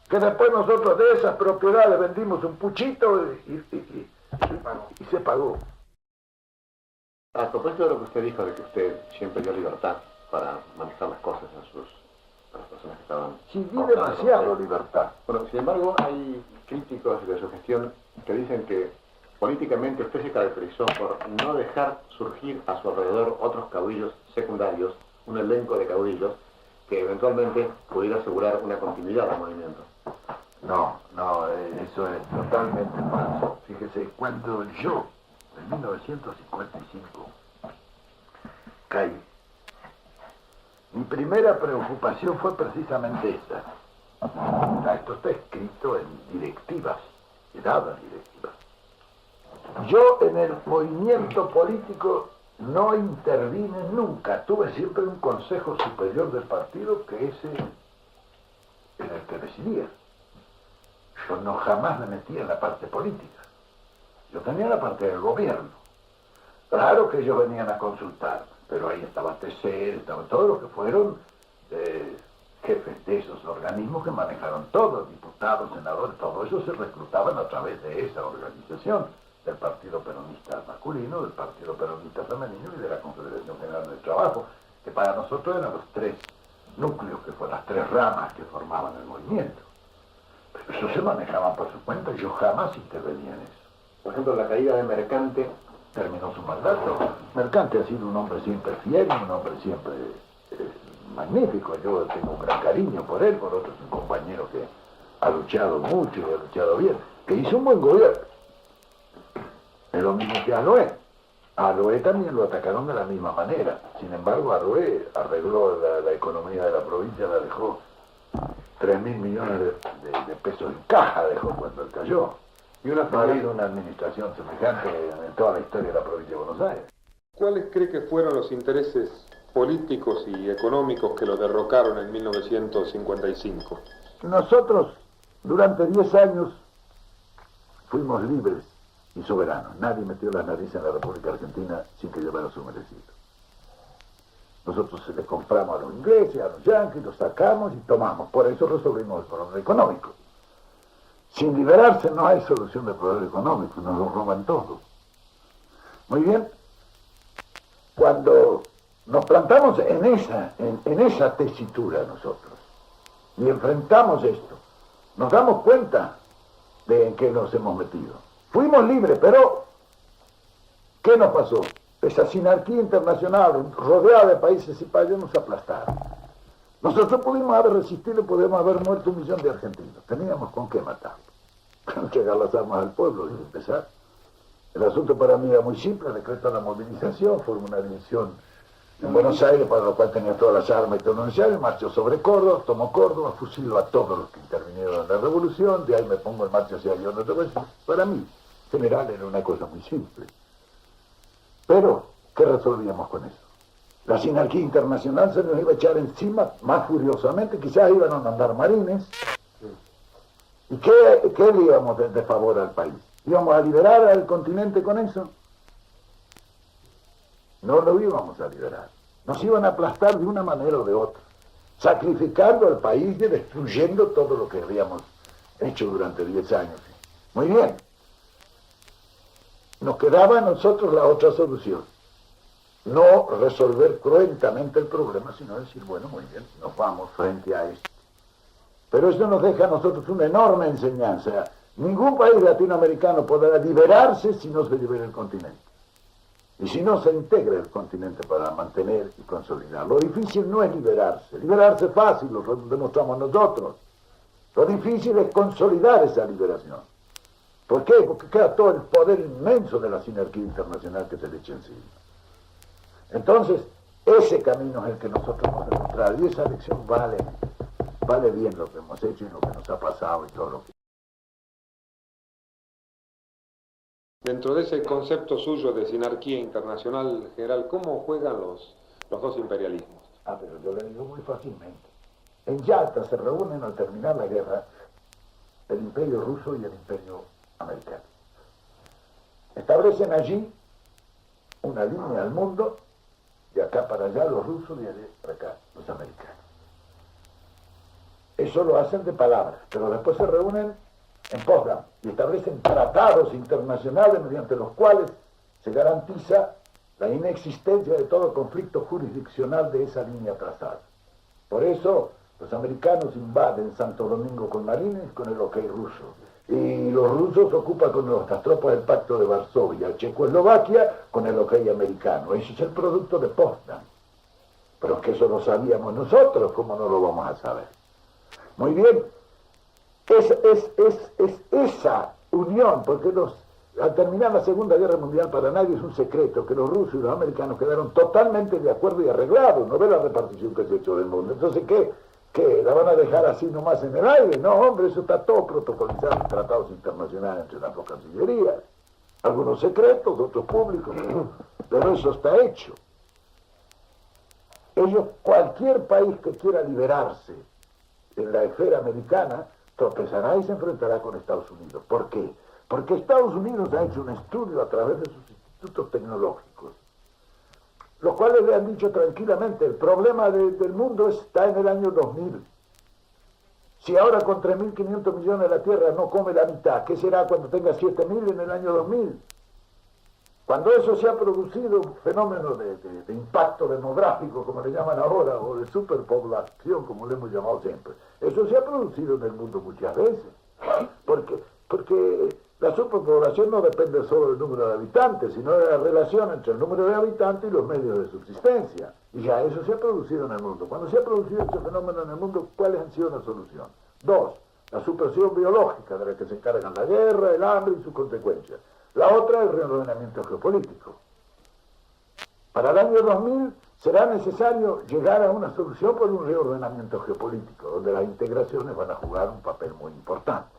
S2: Que después nosotros de esas propiedades vendimos un puchito y se pagó.
S3: A propósito de lo que usted dijo, de que usted siempre dio libertad para manejar las cosas a las personas que estaban...
S2: Sí, di demasiado libertad.
S3: Bueno, sin embargo, hay críticos de su gestión que dicen que políticamente usted se caracterizó por no dejar surgir a su alrededor otros caudillos secundarios, un elenco de caudillos, que eventualmente pudiera asegurar una continuidad del movimiento.
S2: No, eso es totalmente falso. Fíjese, cuando yo, en 1955, caí, mi primera preocupación fue precisamente esa. Esto está escrito en directivas, dadas directivas. Yo en el movimiento político no intervine nunca, tuve siempre un consejo superior del partido que ese en el que decidía. Yo no jamás me metía en la parte política. Yo tenía la parte del gobierno. Claro que ellos venían a consultar, pero ahí estaba TC, estaban todos los que fueron jefes de esos organismos que manejaron todo, diputados, senadores, todo eso se reclutaban a través de esa organización, del Partido Peronista masculino, del Partido Peronista femenino y de la Confederación General del Trabajo, que para nosotros eran los 3 núcleos, que fueron las 3 ramas que formaban el movimiento. Pero eso se manejaban por su cuenta y yo jamás intervenía en eso.
S3: Por ejemplo, la caída de Mercante
S2: terminó su mandato. Mercante ha sido un hombre siempre fiel, un hombre siempre magnífico. Yo tengo un gran cariño por él, por otro es un compañero que ha luchado mucho y ha luchado bien, que hizo un buen gobierno. Es lo mismo que Arrué. A Arrué también lo atacaron de la misma manera. Sin embargo, Arrué arregló la economía de la provincia, la dejó 3.000 millones de pesos en caja, dejó cuando él cayó. Y no ha habido una administración semejante en toda la historia de la provincia de Buenos Aires.
S1: ¿Cuáles cree que fueron los intereses políticos y económicos que lo derrocaron en 1955?
S2: Nosotros, durante 10 años, fuimos libres y soberanos. Nadie metió las narices en la República Argentina sin que llevara su merecido. Nosotros le compramos a los ingleses, a los yanquis, los sacamos y tomamos. Por eso resolvimos el problema económico. Sin liberarse no hay solución del problema económico, nos lo roban todo. Muy bien. Cuando nos plantamos en esa tesitura nosotros y enfrentamos esto, Nos damos cuenta de en qué nos hemos metido. Fuimos libres, pero ¿qué nos pasó? Esa sinarquía internacional rodeada de países y países nos aplastaron. Nosotros pudimos haber resistido, podemos haber muerto 1 millón de argentinos. Teníamos con qué matar. Entregar las armas al pueblo y empezar. El asunto para mí era muy simple, decreto la movilización, formé una división en Buenos Aires, para lo cual tenía todas las armas y todo lo necesario, marcho sobre Córdoba, tomo Córdoba, fusilo a todos los que intervinieron en la revolución, de ahí me pongo en marcha hacia Lyon otra vez. Para mí, general, era una cosa muy simple. Pero, ¿qué resolvíamos con eso? La sinarquía internacional se nos iba a echar encima más furiosamente, quizás iban a mandar marines. ¿Y qué le íbamos de favor al país? ¿Íbamos a liberar al continente con eso? No lo íbamos a liberar. Nos iban a aplastar de una manera o de otra, sacrificando al país y destruyendo todo lo que habíamos hecho durante 10 años. Muy bien. Nos quedaba a nosotros la otra solución. No resolver cruentamente el problema, sino decir, bueno, muy bien, nos vamos frente a esto. Pero eso nos deja a nosotros una enorme enseñanza. Ningún país latinoamericano podrá liberarse si no se libera el continente. Y si no se integra el continente para mantener y consolidar. Lo difícil no es liberarse. Liberarse es fácil, lo demostramos nosotros. Lo difícil es consolidar esa liberación. ¿Por qué? Porque queda todo el poder inmenso de la sinarquía internacional que se le echa encima. Entonces, ese camino es el que nosotros hemos demostrado. Y esa lección vale bien lo que hemos hecho y lo que nos ha pasado y todo lo que...
S1: Dentro de ese concepto suyo de sinarquía internacional, general, ¿cómo juegan los dos imperialismos?
S2: Pero yo le digo muy fácilmente. En Yalta se reúnen al terminar la guerra el imperio ruso y el imperio americano. Establecen allí una línea al mundo, de acá para allá los rusos y de para acá los americanos. Eso lo hacen de palabras, pero después se reúnen en Potsdam y establecen tratados internacionales mediante los cuales se garantiza la inexistencia de todo conflicto jurisdiccional de esa línea trazada. Por eso los americanos invaden Santo Domingo con marines con el ok ruso, y los rusos ocupan con las tropas del Pacto de Varsovia, Checoslovaquia con el ok americano. Eso es el producto de Potsdam. Pero es que eso lo sabíamos nosotros, ¿cómo no lo vamos a saber? Muy bien. Es esa unión, porque al terminar la Segunda Guerra Mundial para nadie es un secreto que los rusos y los americanos quedaron totalmente de acuerdo y arreglados. No ve la repartición que se ha hecho del mundo. Entonces, ¿qué? ¿La van a dejar así nomás en el aire? No, hombre, eso está todo protocolizado en tratados internacionales entre las dos cancillerías. Algunos secretos, otros públicos, pero eso está hecho. Cualquier país que quiera liberarse en la esfera americana, tropezará y se enfrentará con Estados Unidos. ¿Por qué? Porque Estados Unidos ha hecho un estudio a través de sus institutos tecnológicos, los cuales le han dicho tranquilamente, el problema del mundo está en el año 2000. Si ahora con 3.500 millones la Tierra no come la mitad, ¿qué será cuando tenga 7.000 en el año 2000? Cuando eso se ha producido, un fenómeno de impacto demográfico, como le llaman ahora, o de superpoblación, como le hemos llamado siempre, eso se ha producido en el mundo muchas veces. Porque la superpoblación no depende solo del número de habitantes, sino de la relación entre el número de habitantes y los medios de subsistencia. Y ya eso se ha producido en el mundo. Cuando se ha producido este fenómeno en el mundo, ¿cuáles han sido las soluciones? 2. La supresión biológica, de la que se encargan la guerra, el hambre y sus consecuencias. La otra, el reordenamiento geopolítico. Para el año 2000 será necesario llegar a una solución por un reordenamiento geopolítico, donde las integraciones van a jugar un papel muy importante.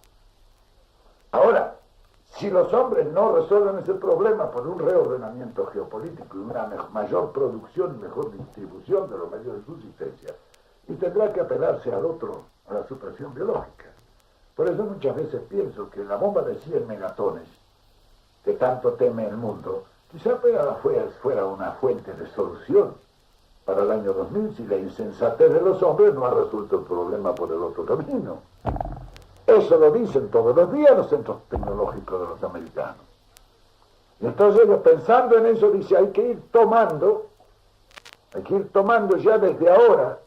S2: Ahora, si los hombres no resuelven ese problema por un reordenamiento geopolítico y una mayor producción y mejor distribución de los medios de subsistencia, y tendrá que apelarse al otro, a la supresión biológica. Por eso muchas veces pienso que la bomba de 100 megatones, que tanto teme el mundo, quizá fuera una fuente de solución para el año 2000 si la insensatez de los hombres no ha resuelto el problema por el otro camino. Eso lo dicen todos los días los centros tecnológicos de los americanos. Y entonces ellos, pensando en eso, dicen, hay que ir tomando ya desde ahora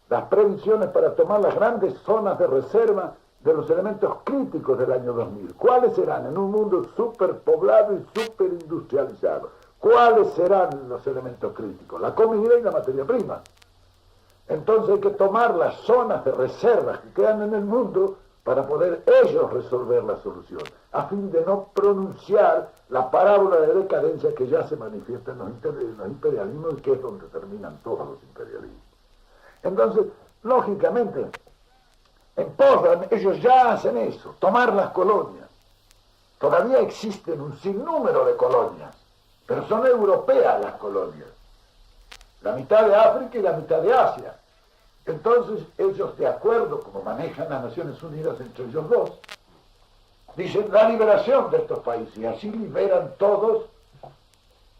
S2: las previsiones para tomar las grandes zonas de reserva de los elementos críticos del año 2000. ¿Cuáles serán en un mundo superpoblado y superindustrializado? ¿Cuáles serán los elementos críticos? La comida y la materia prima. Entonces hay que tomar las zonas de reservas que quedan en el mundo para poder ellos resolver la solución, a fin de no pronunciar la parábola de decadencia que ya se manifiesta en los imperialismos y que es donde terminan todos los imperialismos. Entonces, lógicamente, en Potsdam ellos ya hacen eso, tomar las colonias. Todavía existen un sinnúmero de colonias, pero son europeas las colonias. La mitad de África y la mitad de Asia. Entonces ellos, de acuerdo como manejan las Naciones Unidas entre ellos dos, dicen la liberación de estos países, y así liberan todos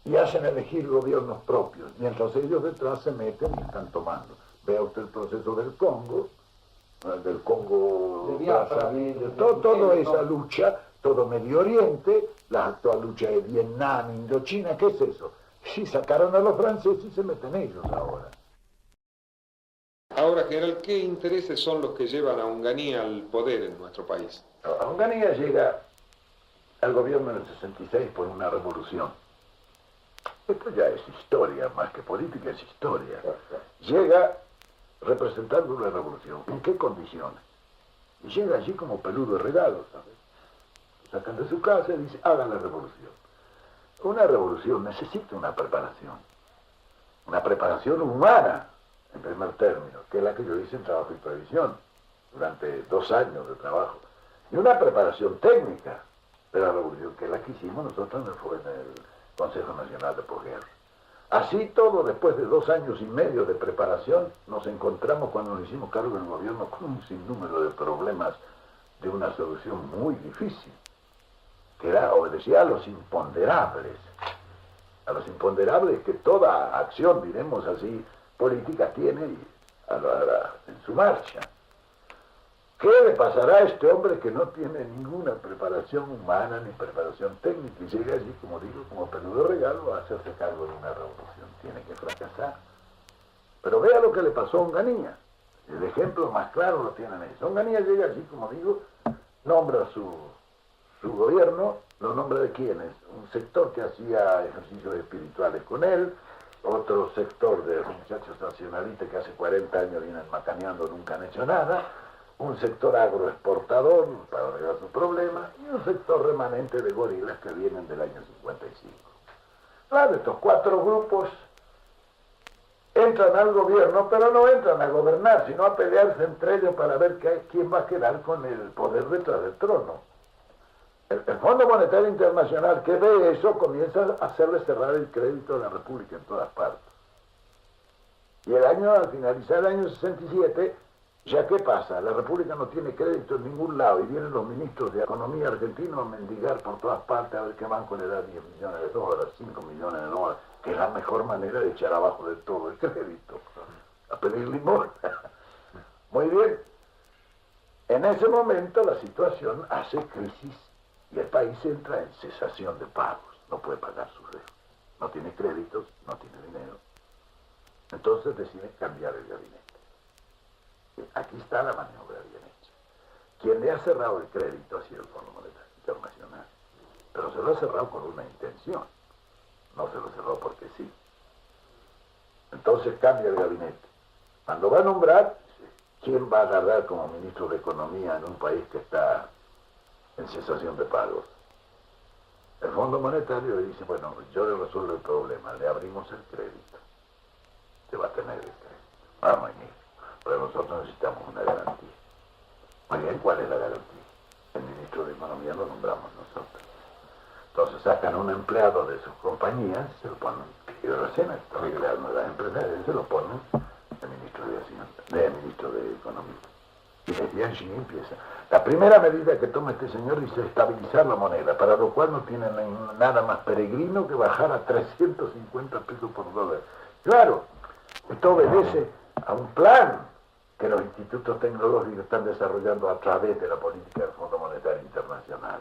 S2: y hacen elegir gobiernos propios, mientras ellos detrás se meten y están tomando. Vea usted el proceso del Congo Brazzaville, toda esa lucha, todo Medio Oriente, la actual lucha de Vietnam, Indochina, ¿qué es eso? Sí, sacaron a los franceses y se meten ellos ahora.
S1: Ahora, general, ¿qué intereses son los que llevan a Onganía al poder en nuestro país?
S2: Onganía llega al gobierno en el 66 por una revolución. Esto ya es historia, más que política, es historia. Llega representando una revolución. ¿En qué condiciones? Y llega allí como peludo regalo, ¿sabes? Lo sacan de su casa y dice, hagan la revolución. Una revolución necesita una preparación humana, en primer término, que es la que yo hice en Trabajo y Previsión, durante 2 años de trabajo, y una preparación técnica de la revolución, que es la que hicimos nosotros en el Consejo Nacional de Posguerra. Así todo, después de 2 años y medio de preparación, nos encontramos cuando nos hicimos cargo del gobierno con un sinnúmero de problemas de una solución muy difícil, que obedecía a los imponderables que toda acción, diremos así, política tiene en su marcha. ¿Qué le pasará a este hombre que no tiene ninguna preparación humana ni preparación técnica y llega allí, como digo, como peludo regalo a hacerse cargo de una revolución? Tiene que fracasar. Pero vea lo que le pasó a Onganía. El ejemplo más claro lo tienen ellos. Onganía llega allí, como digo, nombra su gobierno, lo nombra de quiénes, un sector que hacía ejercicios espirituales con él, otro sector de muchachos nacionalistas que hace 40 años vienen macaneando, nunca han hecho nada, un sector agroexportador para arreglar sus problemas y un sector remanente de gorilas que vienen del año 55. Claro, estos 4 grupos entran al gobierno, pero no entran a gobernar, sino a pelearse entre ellos para ver quién va a quedar con el poder detrás del trono. El Fondo Monetario Internacional, que ve eso, comienza a hacerle cerrar el crédito de la República en todas partes. Y al finalizar el año 67, ¿ya qué pasa? La República no tiene crédito en ningún lado y vienen los ministros de Economía argentinos a mendigar por todas partes a ver qué banco le da 10 millones de dólares, 5 millones de dólares, que es la mejor manera de echar abajo de todo el crédito, a pedir limosna. Muy bien. En ese momento la situación hace crisis y el país entra en cesación de pagos, no puede pagar sus deudas, no tiene créditos, no tiene dinero. Entonces decide cambiar el gabinete. Aquí está la maniobra bien hecha. Quien le ha cerrado el crédito ha sido el Fondo Monetario Internacional, pero se lo ha cerrado con una intención, no se lo cerró porque sí. Entonces cambia el gabinete. Cuando va a nombrar, ¿quién va a agarrar como ministro de Economía en un país que está en cesación de pagos? El Fondo Monetario le dice, bueno, yo le resuelvo el problema, le abrimos el crédito. Se va a tener el crédito. Vamos, pero nosotros necesitamos una garantía. Muy bien, ¿cuál es la garantía? El ministro de Economía lo nombramos nosotros. Entonces sacan un empleado de sus compañías, se lo ponen, y recién estos empleados de las empresas, se lo ponen el ministro de Hacienda, el ministro de Economía. Y desde allí empieza. La primera medida que toma este señor dice estabilizar la moneda, para lo cual no tiene nada más peregrino que bajar a 350 pesos por dólar. Claro, esto obedece a un plan que los institutos tecnológicos están desarrollando a través de la política del Fondo Monetario Internacional.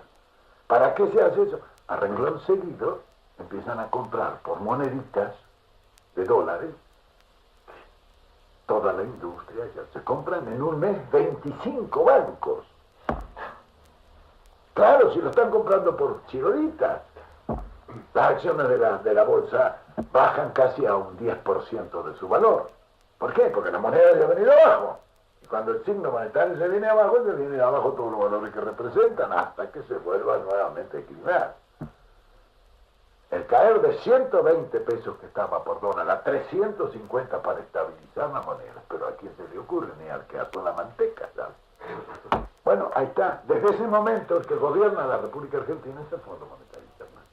S2: ¿Para qué se hace eso? A renglón seguido empiezan a comprar por moneditas de dólares toda la industria, ya se compran en un mes 25 bancos Claro, si lo están comprando por chiroditas. Las acciones de la bolsa bajan casi a un 10% de su valor. ¿Por qué? Porque la moneda ya ha venido abajo. Y cuando el signo monetario se viene abajo, se viene abajo todos los valores que representan hasta que se vuelva nuevamente a equilibrar. El caer de 120 pesos que estaba por dólar a 350 para estabilizar la moneda, pero a quién se le ocurre, ni al que ató la manteca, ¿sabes? Bueno, ahí está. Desde ese momento el que gobierna la República Argentina es el Fondo Monetario Internacional.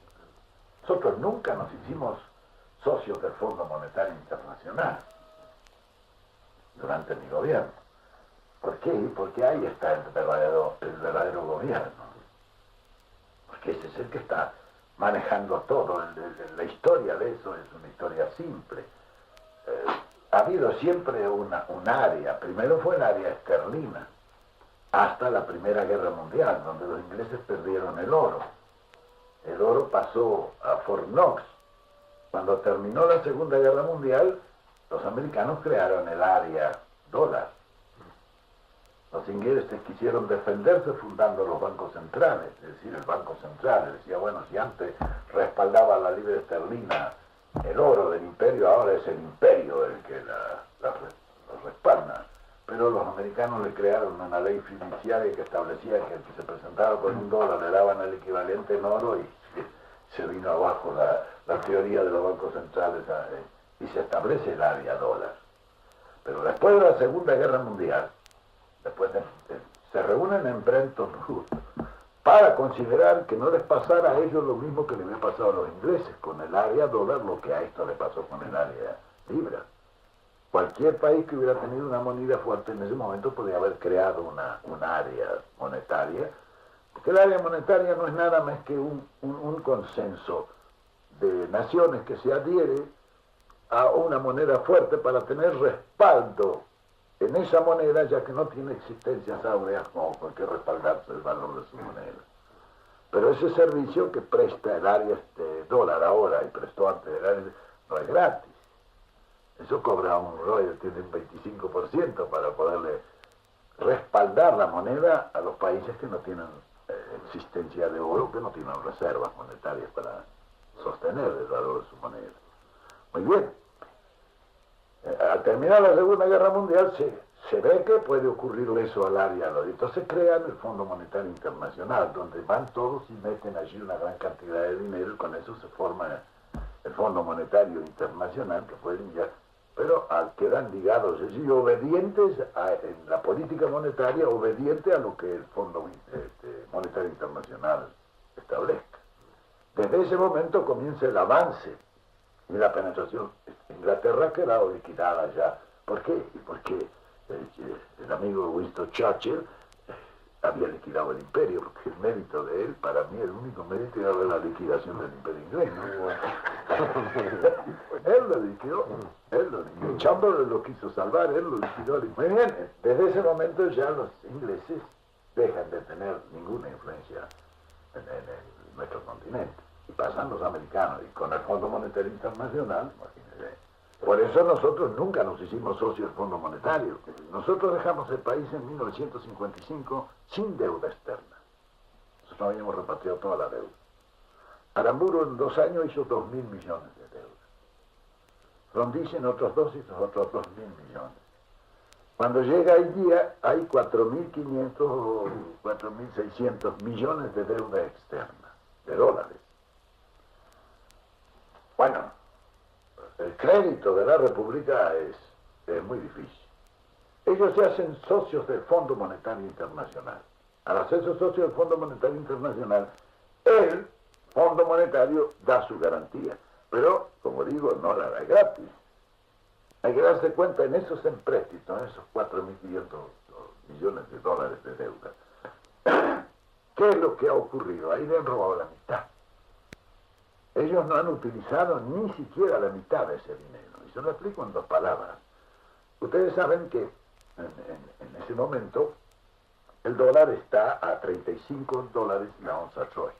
S2: Nosotros nunca nos hicimos socios del Fondo Monetario Internacional durante mi gobierno. ¿Por qué? Porque ahí está el verdadero gobierno. Porque ese es el que está manejando todo. La historia de eso es una historia simple. Ha habido siempre un área. Primero fue el área esterlina, hasta la Primera Guerra Mundial, donde los ingleses perdieron el oro. El oro pasó a Fort Knox. Cuando terminó la Segunda Guerra Mundial, los americanos crearon el área dólar. Los ingleses quisieron defenderse fundando los bancos centrales, es decir, el Banco Central. Decía, bueno, si antes respaldaba la libra esterlina el oro del imperio, ahora es el imperio el que lo respalda. Pero los americanos le crearon una ley fiduciaria que establecía que el que se presentaba con un dólar le daban el equivalente en oro y se vino abajo la teoría de los bancos centrales y se establece el área dólar. Pero después de la Segunda Guerra Mundial, se reúnen en Bretton Woods para considerar que no les pasara a ellos lo mismo que le había pasado a los ingleses con el área dólar, lo que a esto le pasó con el área libra. Cualquier país que hubiera tenido una moneda fuerte en ese momento podría haber creado una área monetaria, porque el área monetaria no es nada más que un consenso de naciones que se adhiere a una moneda fuerte para tener respaldo en esa moneda, ya que no tiene existencias áureas como con que respaldarse el valor de su moneda. Pero ese servicio que presta el área dólar ahora y prestó antes el área no es gratis. Eso cobra un royalty de un 25% para poderle respaldar la moneda a los países que no tienen existencia de oro, que no tienen reservas monetarias para sostener el valor de su moneda. Muy bien. Al terminar la Segunda Guerra Mundial se ve que puede ocurrirle eso al área. Entonces crean el Fondo Monetario Internacional, donde van todos y meten allí una gran cantidad de dinero y con eso se forma el Fondo Monetario Internacional, que pueden ya, pero quedan ligados, es decir, obedientes en la política monetaria, obediente a lo que el Fondo Monetario Internacional establezca. Desde ese momento comienza el avance y la penetración. Inglaterra ha quedado liquidada ya. ¿Por qué? Porque el amigo Winston Churchill había liquidado el imperio, porque el mérito de él, para mí el único mérito era la liquidación del imperio inglés, ¿no? Él lo liquidó, Chamberlain lo quiso salvar, él lo liquidó. Muy bien, desde ese momento ya los ingleses dejan de tener ninguna influencia en nuestro continente. Y pasan los americanos, y con el Fondo Monetario Internacional, imagínense. Por eso nosotros nunca nos hicimos socios del Fondo Monetario. Nosotros dejamos el país en 1955 sin deuda externa. Nosotros habíamos repatriado toda la deuda. Aramburu en 2 años hizo 2.000 millones de deuda. Frondizi en otros 2 hizo otros 2.000 millones. Cuando llega el día hay 4.500 o 4.600 millones de deuda externa, de dólares. Bueno, el crédito de la República es muy difícil. Ellos se hacen socios del Fondo Monetario Internacional. Al hacerse socios del Fondo Monetario Internacional, el Fondo Monetario da su garantía. Pero, como digo, no la da gratis. Hay que darse cuenta en esos empréstitos, en esos 4.500 millones de dólares de deuda. ¿Qué es lo que ha ocurrido? Ahí le han robado la mitad. Ellos no han utilizado ni siquiera la mitad de ese dinero. Y se lo explico en 2 palabras. Ustedes saben que en ese momento el dólar está a $35 la onza Troy.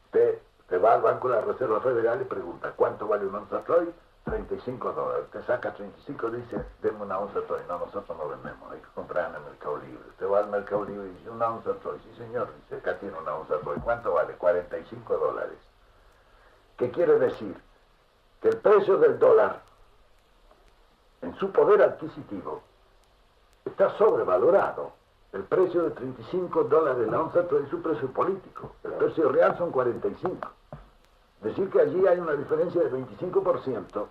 S2: Usted va al Banco de la Reserva Federal y pregunta, ¿cuánto vale una onza Troy? $35. 35 dólares. Te saca 35 y dice, deme una onza Troy. No, nosotros no vendemos, hay que comprar en el Mercado Libre. Te va al Mercado Libre y dice, una onza Troy. Sí, señor, dice, acá tiene una onza Troy. ¿Cuánto vale? 45 dólares. ¿Qué quiere decir? Que el precio del dólar, en su poder adquisitivo, está sobrevalorado. El precio de 35 dólares la onza Troy es su precio político. El precio real son 45. Es decir, que allí hay una diferencia de 25%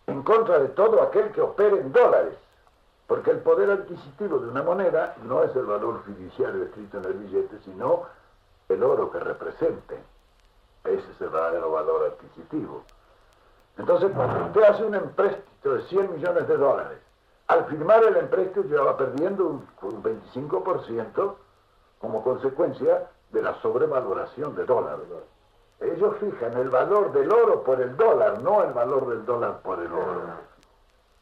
S2: en contra de todo aquel que opere en dólares, porque el poder adquisitivo de una moneda no es el valor fiduciario escrito en el billete, sino el oro que represente. Ese es el verdadero valor adquisitivo. Entonces, cuando usted hace un empréstito de 100 millones de dólares, al firmar el empréstito ya va perdiendo un 25% como consecuencia de la sobrevaloración de dólares. Ellos fijan el valor del oro por el dólar, no el valor del dólar por el oro.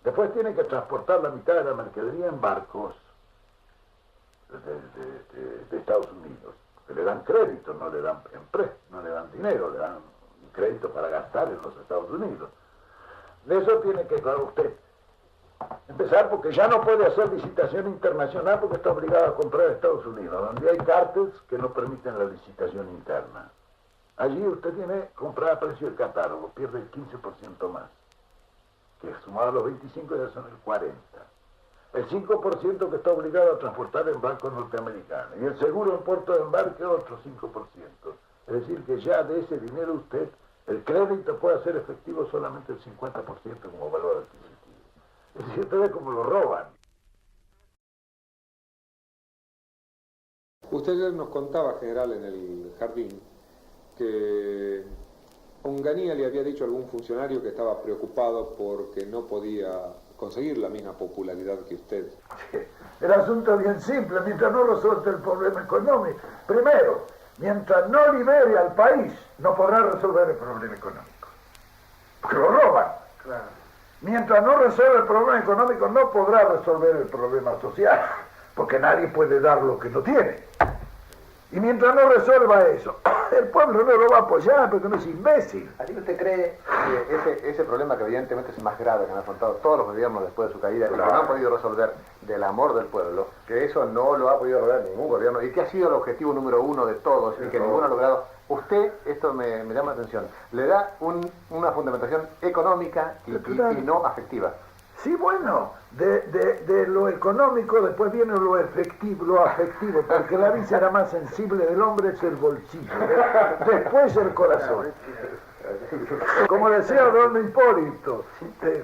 S2: Después tienen que transportar la mitad de la mercadería en barcos de Estados Unidos, que le dan crédito, no le dan no le dan dinero, le dan crédito para gastar en los Estados Unidos. De eso tiene que, claro, usted empezar, porque ya no puede hacer licitación internacional porque está obligado a comprar a Estados Unidos, donde hay cárteles que no permiten la licitación interna. Allí usted tiene que comprar a precio del catálogo, pierde el 15% más, que sumado a los 25 ya son el 40%. El 5% que está obligado a transportar en barcos norteamericanos, y el seguro en puerto de embarque otro 5%. Es decir, que ya de ese dinero usted, el crédito puede hacer efectivo solamente el 50% como valor adquisitivo. Es decir, usted ve cómo lo roban.
S1: Usted ayer nos contaba, general, en el jardín, que Onganía le había dicho a algún funcionario que estaba preocupado porque no podía conseguir la misma popularidad que usted.
S2: El asunto es bien simple, mientras no resuelva el problema económico. Primero, mientras no libere al país, no podrá resolver el problema económico, porque lo roban. Claro. Mientras no resuelva el problema económico, no podrá resolver el problema social, porque nadie puede dar lo que no tiene. Y mientras no resuelva eso, el pueblo no lo va a apoyar porque no es imbécil.
S3: ¿Así usted cree que ese problema, que evidentemente es el más grave que han afrontado todos los gobiernos después de su caída, y que no han podido resolver, del amor del pueblo, que eso no lo ha podido lograr ningún gobierno, y que ha sido el objetivo número uno de todos, y que ninguno ha logrado? Usted, esto me llama la atención, le da una fundamentación económica y no afectiva.
S2: Sí, bueno, de lo económico después viene lo afectivo, porque la víscera más sensible del hombre es el bolsillo, después el corazón. Como decía don Hipólito,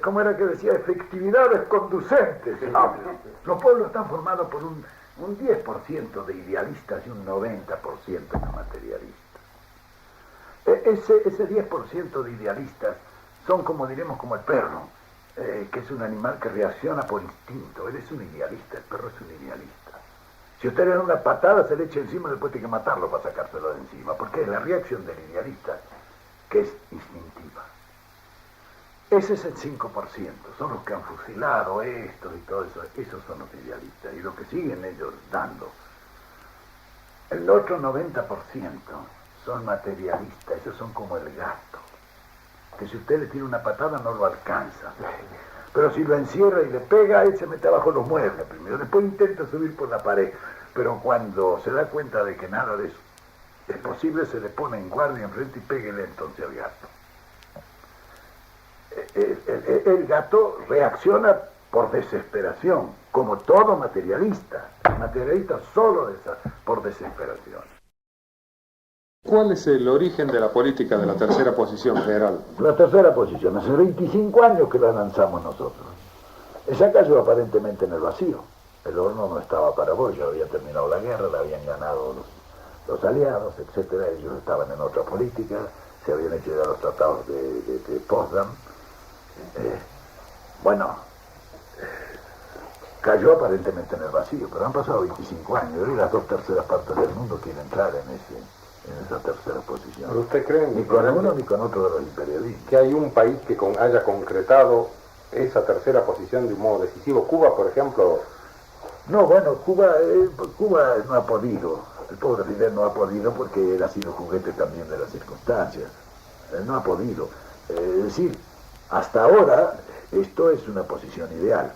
S2: ¿cómo era que decía? Efectividades conducentes. Los pueblos están formados por un 10% de idealistas y un 90% de materialistas. Ese 10% de idealistas son, como diremos, como el perro. Que es un animal que reacciona por instinto. Él es un idealista, el perro es un idealista. Si usted le da una patada, se le echa encima, después tiene que matarlo para sacárselo de encima, porque es la reacción del idealista, que es instintiva. Ese es el 5%, son los que han fusilado esto y todo eso, esos son los idealistas, y los que siguen ellos dando. El otro 90% son materialistas, esos son como el gato, que si usted le tira una patada no lo alcanza, pero si lo encierra y le pega, él se mete abajo los muebles primero, después intenta subir por la pared, pero cuando se da cuenta de que nada de eso es posible, se le pone en guardia enfrente y péguele entonces al gato. El gato reacciona por desesperación, como todo materialista solo por desesperación.
S1: ¿Cuál es el origen de la política de la tercera posición, general?
S2: La tercera posición, hace 25 años que la lanzamos nosotros. Esa cayó aparentemente en el vacío. El horno no estaba para bollo, había terminado la guerra, la habían ganado los aliados, etcétera. Ellos estaban en otra política, se habían hecho ya los tratados de Potsdam. Cayó aparentemente en el vacío, pero han pasado 25 años y las 2/3 partes del mundo quieren entrar en esa tercera posición.
S4: ¿Pero usted cree
S2: ni con uno ni con otro de los imperialistas?
S4: ¿Que hay un país que haya concretado esa tercera posición de un modo decisivo? Cuba, por ejemplo.
S2: No, bueno, Cuba no ha podido. El pobre Fidel no ha podido porque él ha sido juguete también de las circunstancias. Él no ha podido. Es decir, Hasta ahora, esto es una posición ideal,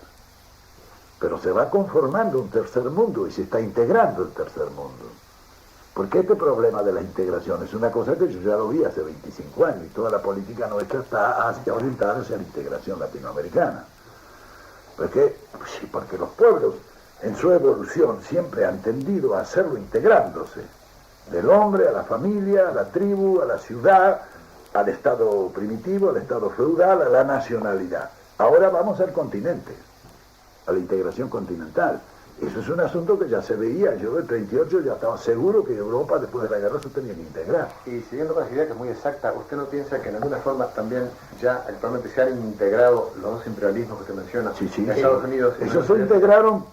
S2: pero se va conformando un tercer mundo y se está integrando el tercer mundo. Porque este problema de la integración es una cosa que yo ya lo vi hace 25 años y toda la política nuestra está orientada hacia la integración latinoamericana. Porque los pueblos en su evolución siempre han tendido a hacerlo integrándose, del hombre a la familia, a la tribu, a la ciudad, al estado primitivo, al estado feudal, a la nacionalidad. Ahora vamos al continente, a la integración continental. Eso es un asunto que ya se veía. Yo en el 38 ya estaba seguro que Europa después de la guerra se tenía que integrar.
S3: Y siguiendo con esa idea que es muy exacta, ¿usted no piensa que en alguna forma también ya actualmente se han integrado los dos imperialismos que usted menciona?
S2: Sí, sí.
S3: Estados Unidos.
S2: Ellos se integraron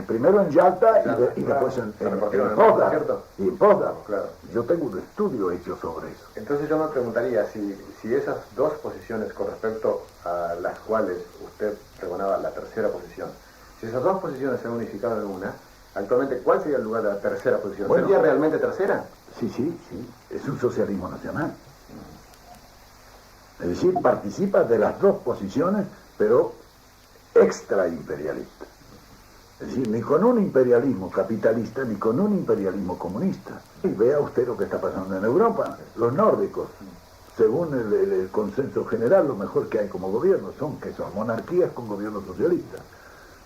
S2: primero en Yalta y después en Potsdam. Y en Potsdam.
S3: Claro.
S2: Yo tengo un estudio hecho sobre eso.
S3: Entonces yo me preguntaría si esas dos posiciones con respecto a las cuales usted pregonaba la tercera posición, si esas dos posiciones se han unificado en una, actualmente, ¿cuál sería el lugar de la tercera posición?
S2: Bueno,
S3: ¿Sería realmente tercera?
S2: Sí. Es un socialismo nacional. Es decir, participa de las dos posiciones, pero extraimperialista. Es decir, ni con un imperialismo capitalista, ni con un imperialismo comunista. Y vea usted lo que está pasando en Europa. Los nórdicos, según el consenso general, lo mejor que hay como gobierno son monarquías con gobierno socialista.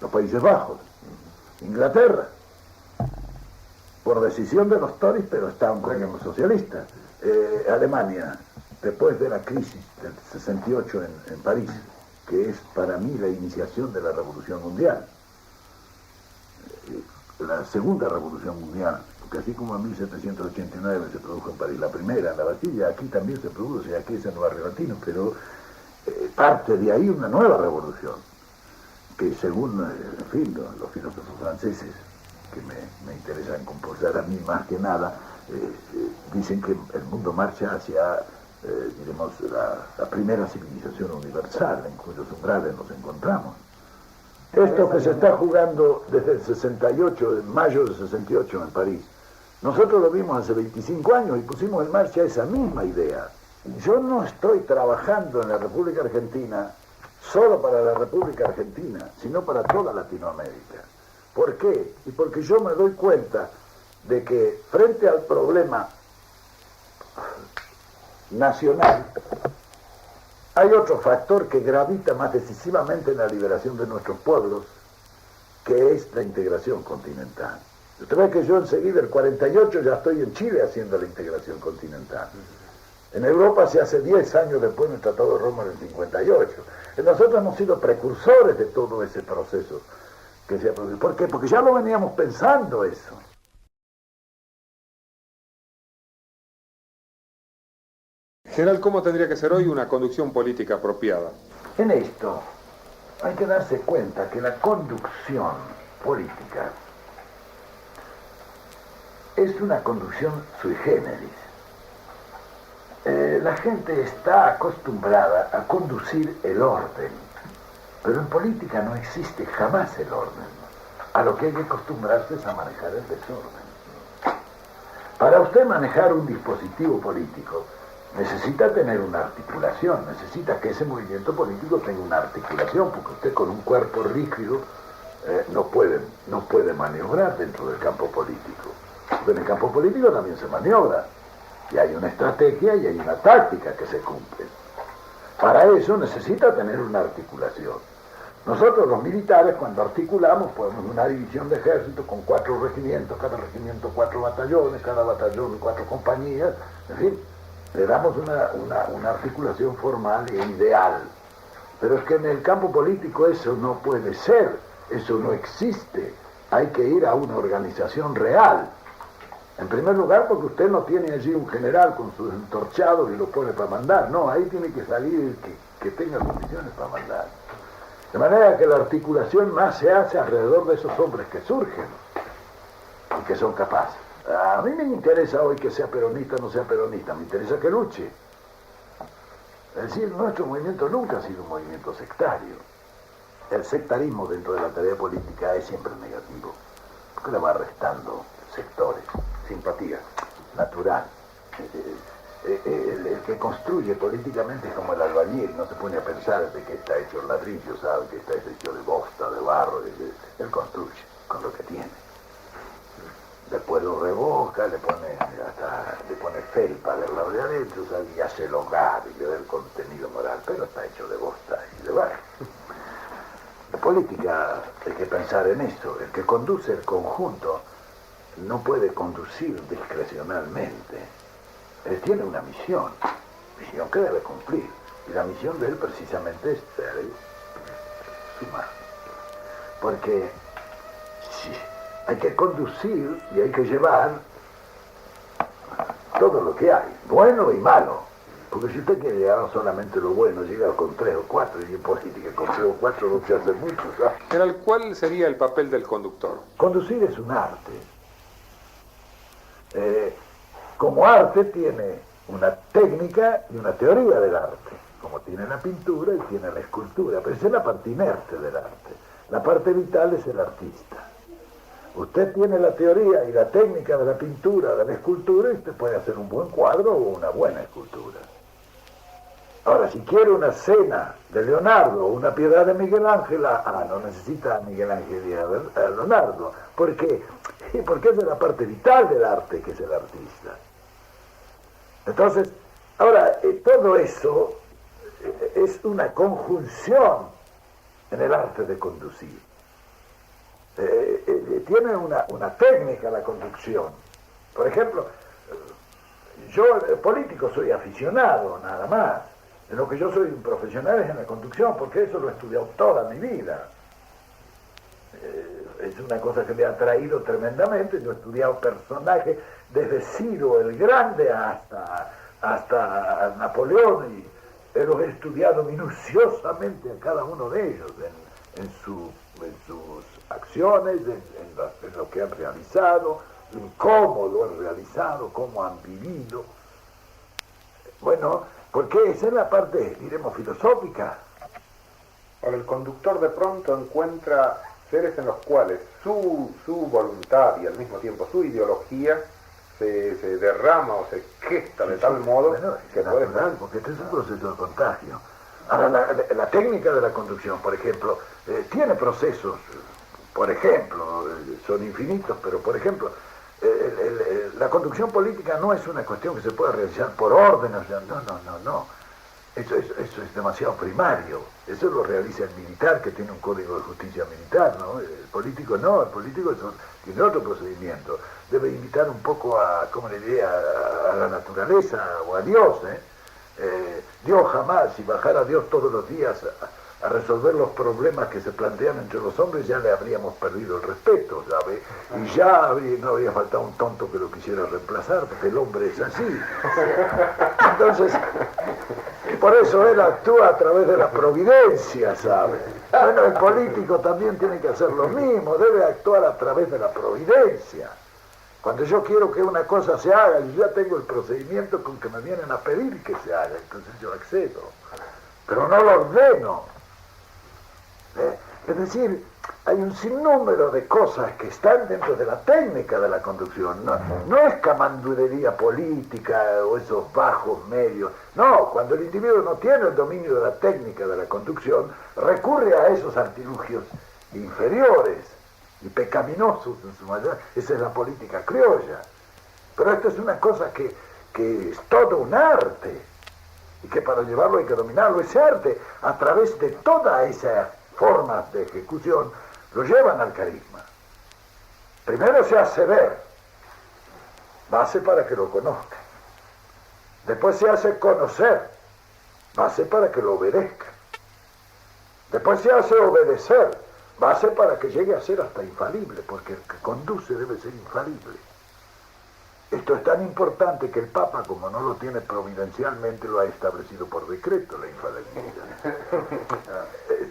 S2: Los Países Bajos, Inglaterra, por decisión de los Tories, pero está un gobierno socialista. Alemania, después de la crisis del 68 en París, que es para mí la iniciación de la Revolución Mundial, la segunda Revolución Mundial, porque así como en 1789 se produjo en París la primera, en la Bastilla, aquí también se produce, aquí es en el barrio latino, pero parte de ahí una nueva revolución, que según, en fin, los filósofos franceses, que me interesan compulsar a mí más que nada, dicen que el mundo marcha hacia, diremos, la primera civilización universal, en cuyos umbrales nos encontramos. Esto que se está jugando desde el 68, en mayo del 68 en París, nosotros lo vimos hace 25 años y pusimos en marcha esa misma idea. Yo no estoy trabajando en la República Argentina solo para la República Argentina, sino para toda Latinoamérica. ¿Por qué? Y porque yo me doy cuenta de que frente al problema nacional hay otro factor que gravita más decisivamente en la liberación de nuestros pueblos, que es la integración continental. Usted ve que yo enseguida, el 48, ya estoy en Chile haciendo la integración continental. En Europa se hace 10 años después del Tratado de Roma en el 58. Nosotros hemos sido precursores de todo ese proceso que se ha producido. ¿Por qué? Porque ya lo veníamos pensando eso.
S1: General, ¿cómo tendría que ser hoy una conducción política apropiada?
S2: En esto hay que darse cuenta que la conducción política es una conducción sui generis. La gente está acostumbrada a conducir el orden, pero en política no existe jamás el orden. A lo que hay que acostumbrarse es a manejar el desorden. Para usted manejar un dispositivo político, necesita tener una articulación, necesita que ese movimiento político tenga una articulación, porque usted con un cuerpo rígido no puede maniobrar dentro del campo político. Porque en el campo político también se maniobra, y hay una estrategia y hay una táctica que se cumple. Para eso necesita tener una articulación. Nosotros los militares, cuando articulamos, ponemos una división de ejército con 4 regimientos, cada regimiento 4 batallones, cada batallón 4 compañías, en fin, le damos una articulación formal e ideal. Pero es que en el campo político eso no puede ser, eso no existe. Hay que ir a una organización real. En primer lugar, porque usted no tiene allí un general con sus entorchados y lo pone para mandar. No, ahí tiene que salir que tenga condiciones para mandar. De manera que la articulación más se hace alrededor de esos hombres que surgen y que son capaces. A mí me interesa hoy que sea peronista o no sea peronista, me interesa que luche. Es decir, nuestro movimiento nunca ha sido un movimiento sectario. El sectarismo dentro de la tarea política es siempre negativo, porque le va restando sectores, simpatía natural. que construye políticamente es como el albañil, no se pone a pensar de que está hecho el ladrillo, sabe que está hecho de bosta, de barro, él construye con lo que tiene. Después lo revoca, le pone felpa del lado de adentro, sabe, y hace el hogar y le da el contenido moral, pero está hecho de bosta y de barro. La política hay que pensar en eso, el que conduce el conjunto no puede conducir discrecionalmente. Él tiene una misión que debe cumplir. Y la misión de él precisamente es ser sumar. Porque sí, hay que conducir y hay que llevar todo lo que hay, bueno y malo. Porque si usted quiere llevar solamente lo bueno, llega con 3 o 4, y en política con 3 o 4 no se hace mucho, ¿sabes?
S1: General, ¿cuál sería el papel del conductor?
S2: Conducir es un arte. Como arte tiene una técnica y una teoría del arte, como tiene la pintura y tiene la escultura, pero esa es la parte inerte del arte. La parte vital es el artista. Usted tiene la teoría y la técnica de la pintura, de la escultura, y usted puede hacer un buen cuadro o una buena escultura. Ahora, si quiere una cena de Leonardo o una piedad de Miguel Ángel, no necesita a Miguel Ángel y a Leonardo. ¿Por qué? Porque es de la parte vital del arte que es el artista. Entonces, ahora, todo eso es una conjunción en el arte de conducir. Tiene una técnica la conducción. Por ejemplo, yo político soy aficionado, nada más. En lo que yo soy un profesional es en la conducción, porque eso lo he estudiado toda mi vida. Es una cosa que me ha atraído tremendamente. Yo he estudiado personajes desde Ciro el Grande hasta Napoleón, y los he estudiado minuciosamente a cada uno de ellos, en sus acciones, en lo que han realizado, en cómo lo han realizado, cómo han vivido. Bueno, porque esa es la parte, diremos, filosófica.
S4: Ahora, el conductor de pronto encuentra seres en los cuales su voluntad y al mismo tiempo su ideología se derrama o se gesta de tal modo
S2: bueno,
S4: que
S2: es
S4: puede...
S2: natural, porque este es un proceso de contagio. Ahora, la técnica de la conducción, por ejemplo, tiene procesos, por ejemplo, son infinitos, pero por ejemplo, la conducción política no es una cuestión que se pueda realizar por órdenes, no. Eso es demasiado primario. Eso lo realiza el militar, que tiene un código de justicia militar, ¿no? El político no, el político tiene otro procedimiento. Debe invitar un poco a, ¿cómo le diría?, a la naturaleza o a Dios, Dios jamás, si bajara Dios todos los días a resolver los problemas que se plantean entre los hombres, ya le habríamos perdido el respeto, ¿sabe? Y ya no habría faltado un tonto que lo quisiera reemplazar, porque el hombre es así. Entonces, por eso él actúa a través de la providencia, ¿sabe? Bueno, el político también tiene que hacer lo mismo, debe actuar a través de la providencia. Cuando yo quiero que una cosa se haga, yo ya tengo el procedimiento con que me vienen a pedir que se haga, entonces yo accedo. Pero no lo ordeno. Es decir, hay un sinnúmero de cosas que están dentro de la técnica de la conducción. No es camandurería política o esos bajos medios. No, cuando el individuo no tiene el dominio de la técnica de la conducción, recurre a esos artilugios inferiores y pecaminosos en su mayoría. Esa es la política criolla. Pero esto es una cosa que es todo un arte, y que para llevarlo hay que dominarlo. Ese arte, a través de todas esas formas de ejecución, lo llevan al carisma. Primero se hace ver, base para que lo conozca. Después se hace conocer, base para que lo obedezca. Después se hace obedecer, base para que llegue a ser hasta infalible, porque el que conduce debe ser infalible. Esto es tan importante que el Papa, como no lo tiene providencialmente, lo ha establecido por decreto, la infalibilidad.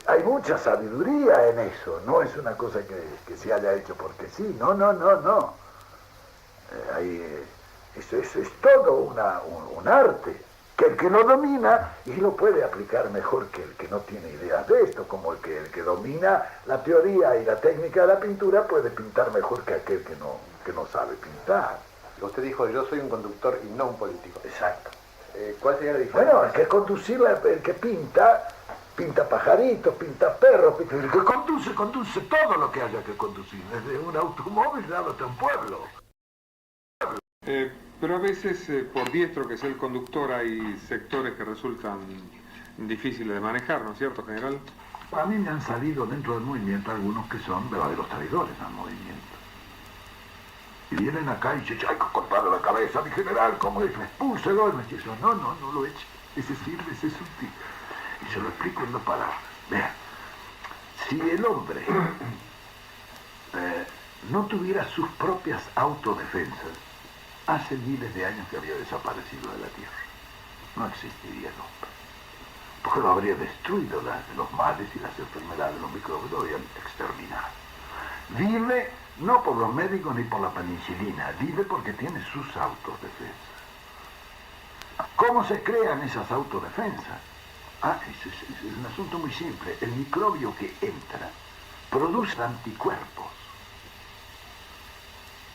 S2: Hay mucha sabiduría en eso, no es una cosa que se haya hecho porque sí, no. Eso es todo un arte, que el que lo domina y lo puede aplicar mejor que el que no tiene ideas de esto, como el que domina la teoría y la técnica de la pintura puede pintar mejor que aquel que no sabe pintar.
S3: Usted dijo, yo soy un conductor y no un político.
S2: Exacto.
S4: ¿Cuál sería la diferencia?
S2: Bueno, es que conducirla, el que pinta pajaritos, pinta perros, el que conduce todo lo que haya que conducir, desde un automóvil hasta un pueblo.
S1: Pero a veces, por diestro que sea el conductor, hay sectores que resultan difíciles de manejar, ¿no es cierto, general?
S2: A mí me han salido dentro del movimiento algunos que son verdaderos traidores al movimiento. Y vienen acá y dicen, hay que cortarle la cabeza, mi general, ¿cómo es? Expúlselo. Y me dice, no lo eche. Ese sirve, ese es útil. Y se lo explico en 2 palabras. Vean, si el hombre no tuviera sus propias autodefensas, hace miles de años que había desaparecido de la Tierra. No existiría el hombre. Porque lo habría destruido los males y las enfermedades, los microbios lo habrían exterminado. Vive no por los médicos ni por la penicilina, vive porque tiene sus autodefensas. ¿Cómo se crean esas autodefensas? Es un asunto muy simple. El microbio que entra produce anticuerpos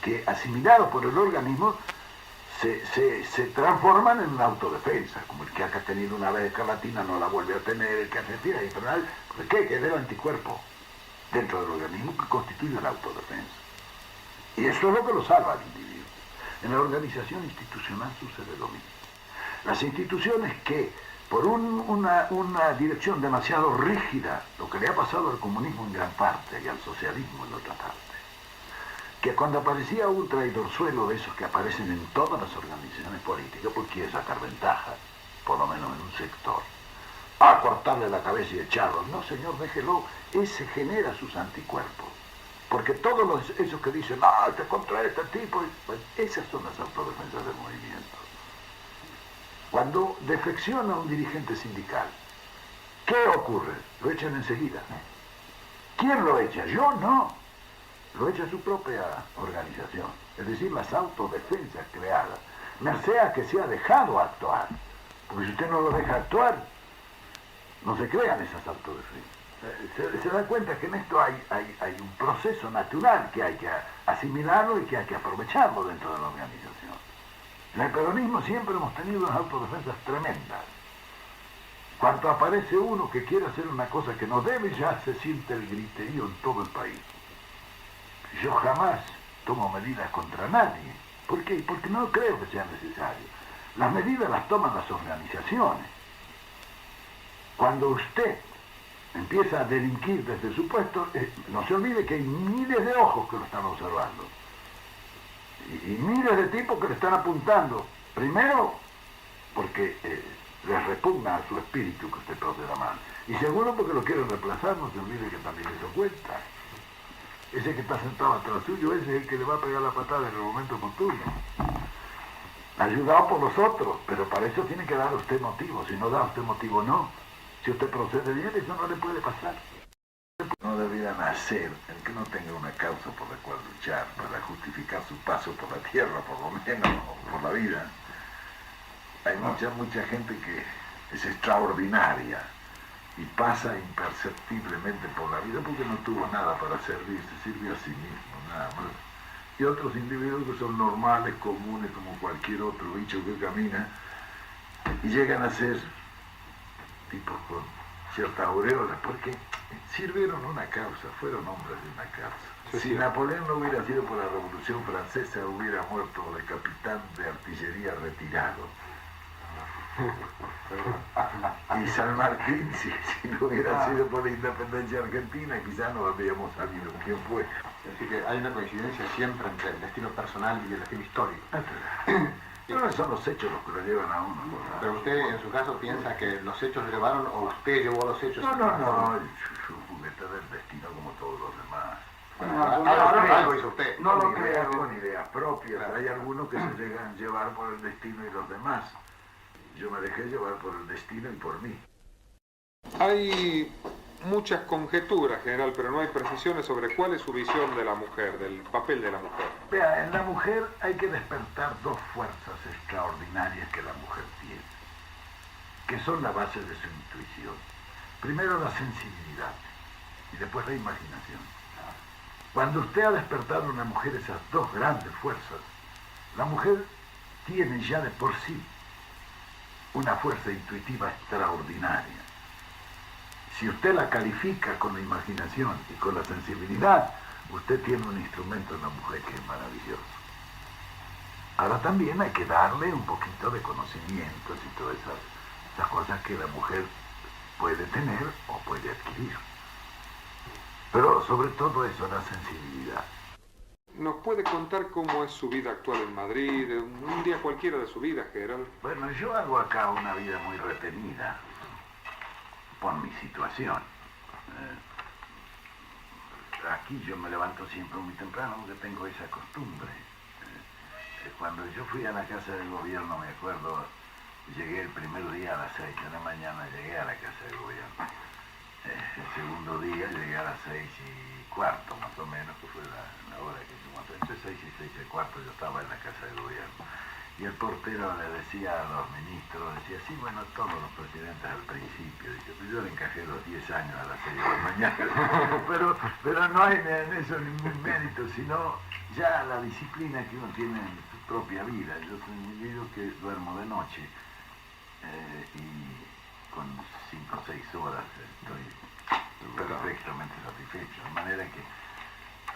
S2: que, asimilados por el organismo, se transforman en una autodefensa, como el que ha tenido una vez escarlatina no la vuelve a tener, el que hace tira infernal, ¿por qué? Que es el anticuerpo dentro del organismo que constituye la autodefensa. Y eso es lo que lo salva al individuo. En la organización institucional sucede lo mismo. Las instituciones que, por una dirección demasiado rígida, lo que le ha pasado al comunismo en gran parte y al socialismo en otra parte, que cuando aparecía un traidorzuelo de esos que aparecen en todas las organizaciones políticas, pues quiere sacar ventaja, por lo menos en un sector, a cortarle la cabeza y echarlo. No, señor, déjelo, ese genera sus anticuerpos. Porque todos esos que dicen, contra este tipo, pues esas son las autodefensas del movimiento. Cuando defecciona un dirigente sindical, ¿qué ocurre? Lo echan enseguida. ¿Quién lo echa? Yo no. Lo echa su propia organización, es decir, las autodefensas creadas, merced a que se ha dejado actuar, porque si usted no lo deja actuar, no se crean esas autodefensas. Se da cuenta que en esto hay un proceso natural que hay que asimilarlo y que hay que aprovecharlo dentro de la organización. En el peronismo siempre hemos tenido unas autodefensas tremendas. Cuando aparece uno que quiere hacer una cosa que no debe, ya se siente el griterío en todo el país. Yo jamás tomo medidas contra nadie. ¿Por qué? Porque no creo que sea necesario. Las medidas las toman las organizaciones. Cuando usted empieza a delinquir desde su puesto, no se olvide que hay miles de ojos que lo están observando. Y miles de tipos que le están apuntando. Primero, porque les repugna a su espíritu que usted proceda mal. Y segundo, porque lo quieren reemplazar. No se olvide que también eso cuenta. Ese que está sentado atrás suyo, ese es el que le va a pegar la patada en el momento oportuno. Ayudado por los otros, pero para eso tiene que dar usted motivo. Si no da usted motivo, no. Si usted procede bien, eso no le puede pasar. No debería nacer el que no tenga una causa por la cual luchar, para justificar su paso por la tierra, por lo menos, o por la vida. Hay mucha gente que es extraordinaria y pasa imperceptiblemente por la vida porque no tuvo nada para servir, se sirvió a sí mismo, nada más. Y otros individuos que son normales, comunes, como cualquier otro bicho que camina, y llegan a ser tipos con ciertas aureolas, porque sirvieron una causa, fueron hombres de una causa. Si Napoleón no hubiera sido por la Revolución Francesa, hubiera muerto de capitán de artillería retirado. Y San Martín, si no hubiera sido por la independencia argentina, quizás no habríamos sabido quién fue.
S3: Así que hay una coincidencia siempre entre el destino personal y el destino histórico.
S2: No son los hechos los que lo llevan a uno.
S3: Pero usted, en su caso, piensa que los hechos lo llevaron o usted llevó a los hechos.
S2: No, es un juguete del destino como todos los demás.
S3: Algo hizo usted.
S2: No lo creo con ideas propias. Hay algunos que se llegan a llevar por el destino y los demás. Yo me dejé llevar por el destino y por mí.
S1: Hay muchas conjeturas, general, pero no hay precisiones sobre cuál es su visión de la mujer, del papel de la mujer.
S2: Vea, en la mujer hay que despertar dos fuerzas extraordinarias que la mujer tiene, que son la base de su intuición. Primero la sensibilidad y después la imaginación. Cuando usted ha despertado en una mujer esas dos grandes fuerzas, la mujer tiene ya de por sí una fuerza intuitiva extraordinaria. Si usted la califica con la imaginación y con la sensibilidad, usted tiene un instrumento en la mujer que es maravilloso. Ahora también hay que darle un poquito de conocimientos y todas esas cosas que la mujer puede tener o puede adquirir. Pero sobre todo eso, la sensibilidad.
S1: ¿Nos puede contar cómo es su vida actual en Madrid, un día cualquiera de su vida, general?
S2: Bueno, yo hago acá una vida muy retenida por mi situación. Aquí yo me levanto siempre muy temprano porque tengo esa costumbre. Cuando yo fui a la Casa del Gobierno, me acuerdo, llegué el primer día a las 6 de la mañana, llegué a la Casa del Gobierno. El segundo día llegué a las 6:15, más o menos, que fue la hora que yo monté. Entre 6 y 6:15 yo estaba en la Casa del Gobierno. Y el portero le decía a los ministros, decía, sí, bueno, todos los presidentes al principio. Dice, pues yo le encajé los 10 años a las 6 de la mañana. pero no hay en eso ningún mérito, sino ya la disciplina que uno tiene en su propia vida. Yo soy un individuo que duermo de noche y con 5 o 6 horas estoy perfectamente satisfecho. De manera que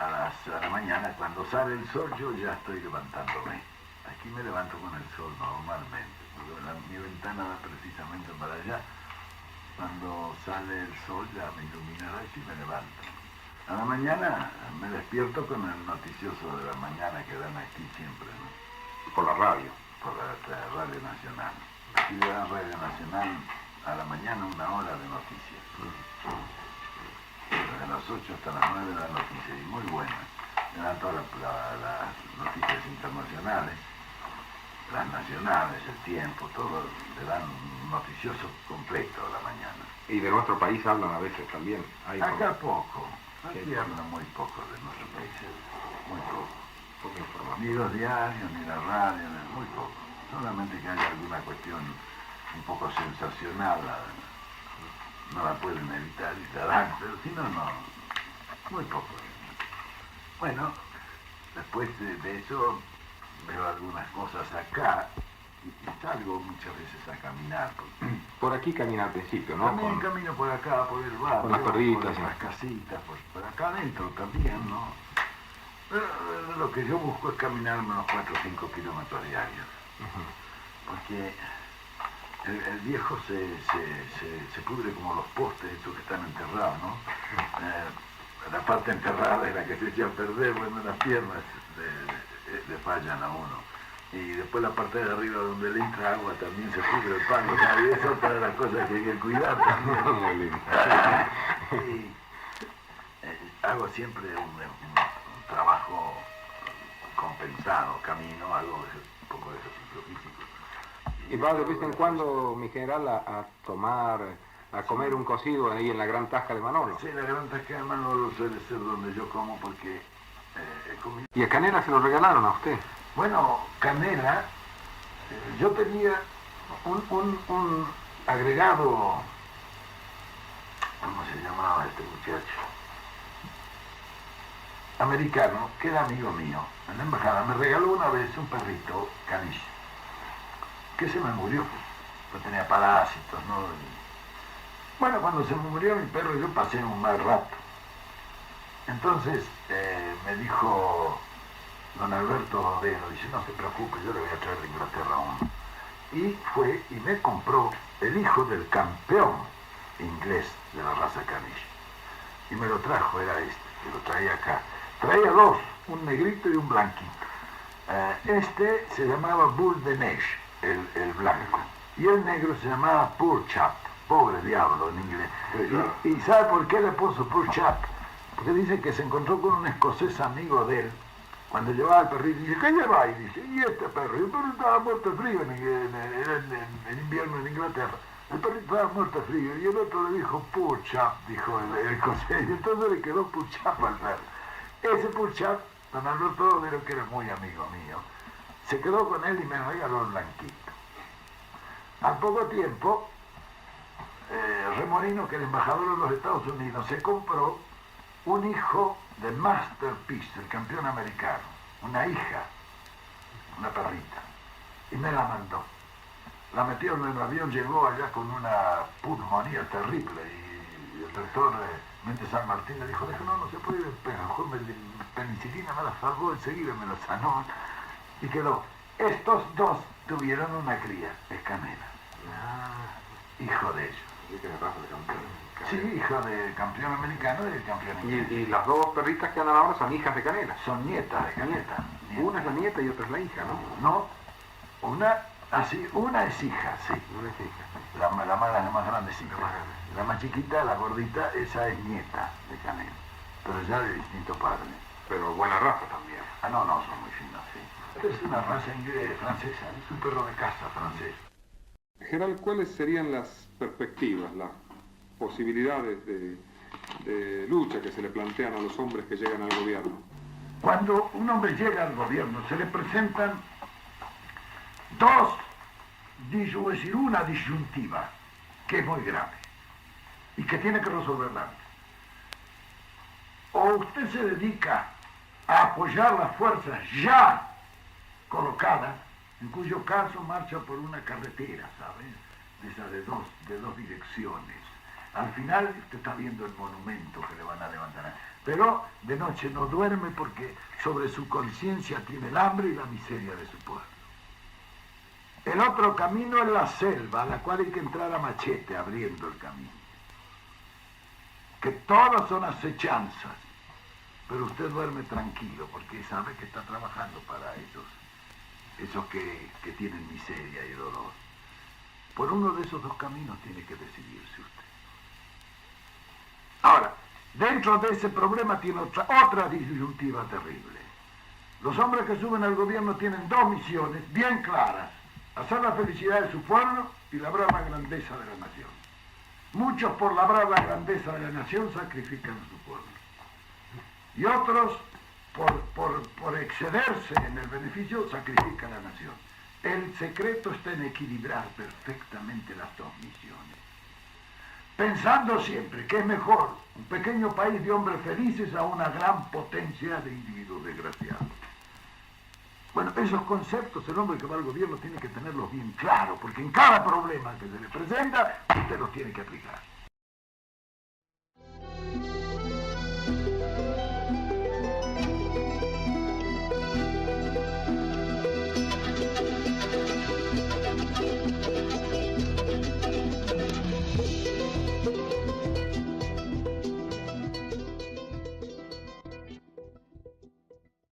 S2: a la mañana, cuando sale el sol, yo ya estoy levantándome. Aquí me levanto con el sol normalmente, porque mi ventana da precisamente para allá. Cuando sale el sol ya me ilumina y me levanto. A la mañana me despierto con el noticioso de la mañana que dan aquí siempre, ¿no?
S1: Por la radio.
S2: Por la Radio Nacional. Aquí dan Radio Nacional a la mañana 1 hora de noticias. Desde las 8 hasta las 9 dan noticias y muy buenas. Me dan todas las noticias internacionales, las nacionales, el tiempo, todo, le dan un noticioso completo a la mañana.
S1: Y de nuestro país hablan a veces también.
S2: Acá poco, aquí hablan muy poco de nuestro país, muy poco. Ni los diarios, ni la radio, muy poco. Solamente que haya alguna cuestión un poco sensacional, no la pueden evitar y la dan, pero si no, muy poco. Bueno, después de eso veo algunas cosas acá y salgo muchas veces a caminar.
S1: Por aquí camina al principio, ¿no?
S2: También camino por acá, por el barrio,
S1: con las perritas,
S2: por las casitas, por acá adentro también, ¿no? Pero lo que yo busco es caminar unos 4 o 5 kilómetros diarios. Porque el viejo se pudre como los postes, esos que están enterrados, ¿no? La parte enterrada es la que se echa a perder, bueno, las piernas le fallan a uno. Y después la parte de arriba donde le entra agua también se pudre el palo, ¿sabes? Y eso es otra de las cosas que hay que cuidar también.
S1: Muy lindo.
S2: Y hago siempre un trabajo compensado, camino, hago un poco de ejercicio físico.
S1: Y va de vez en cuando, mi general, a comer un cocido ahí en la Gran Tasca de Manolo.
S2: Sí, la Gran Tasca de Manolo suele ser donde yo como porque he comido.
S1: ¿Y a Canela se lo regalaron a usted?
S2: Bueno, Canela, yo tenía un agregado, ¿cómo se llamaba este muchacho? Americano, que era amigo mío, en la embajada. Me regaló una vez un perrito, caniche, que se me murió, pues tenía parásitos, ¿no? Bueno, cuando se me murió mi perro yo pasé un mal rato. Entonces me dijo don Alberto Odero, dice, no se preocupe, yo le voy a traer de Inglaterra uno. Y fue y me compró el hijo del campeón inglés de la raza caniche. Y me lo trajo, era este, que lo traía acá. Traía dos, un negrito y un blanquito. Este se llamaba Bull de Neige, el blanco. Y el negro se llamaba Poor Chap, pobre diablo en inglés. ¿Y sabe por qué le puso Poor Chap? Porque dice que se encontró con un escocés amigo de él. Cuando llevaba el perrito, dice, ¿qué lleva? Y dice, ¿y este perro? Y el perro estaba muerto de frío en invierno en Inglaterra. El perrito estaba muerto de frío. Y el otro le dijo, Poor Chap, dijo el escocés. Y entonces le quedó Poor Chap al perro. Ese Poor Chap, don Alberto Odero, que era muy amigo mío, se quedó con él y me regaló el blanquito. Al poco tiempo, Remorino, que era embajador de los Estados Unidos, se compró un hijo de Masterpiece, el campeón americano, una hija, una perrita, y me la mandó. la metieron en el avión, llegó allá con una pulmonía terrible y el doctor Méndez San Martín le dijo, no se puede, pero mejor penicilina me la salvó, enseguida me la sanó y quedó. Estos dos tuvieron una cría, Escamena, hijo de ellos. Sí, hijo de campeón americano y de campeón inglés.
S1: Y las dos perritas que andan ahora son hijas de Canela.
S2: Son nietas de Canela.
S1: Una es la nieta y otra es la hija, ¿no?
S2: No, una es hija, sí.
S1: Una es hija.
S2: La más grandecita. La más chiquita, la gordita, esa es nieta de Canela. Pero ya de distinto padre.
S1: Pero buena raza también.
S2: No, son muy finos, sí. Es una raza inglesa, francesa, es un perro de caza francés.
S1: Gerald, ¿cuáles serían las perspectivas, las posibilidades de lucha que se le plantean a los hombres que llegan al gobierno?
S2: Cuando un hombre llega al gobierno se le presentan dos, voy a decir, una disyuntiva que es muy grave y que tiene que resolverla antes. O usted se dedica a apoyar las fuerzas ya colocadas, en cuyo caso marcha por una carretera, ¿sabes? De dos direcciones. Al final usted está viendo el monumento que le van a levantar. Pero de noche no duerme porque sobre su conciencia tiene el hambre y la miseria de su pueblo. El otro camino es la selva, a la cual hay que entrar a machete abriendo el camino. Que todas son acechanzas, pero usted duerme tranquilo porque sabe que está trabajando para ellos. Esos que tienen miseria y dolor. Por uno de esos dos caminos tiene que decidirse usted. Ahora, dentro de ese problema tiene otra disyuntiva terrible. Los hombres que suben al gobierno tienen dos misiones bien claras: hacer la felicidad de su pueblo y labrar la grandeza de la nación. Muchos por labrar la grandeza de la nación sacrifican a su pueblo. Y otros por excederse en el beneficio sacrifica a la nación. El secreto está en equilibrar perfectamente las dos misiones, pensando siempre que es mejor un pequeño país de hombres felices a una gran potencia de individuos desgraciados. Bueno, esos conceptos el hombre que va al gobierno tiene que tenerlos bien claros, porque en cada problema que se le presenta usted los tiene que aplicar.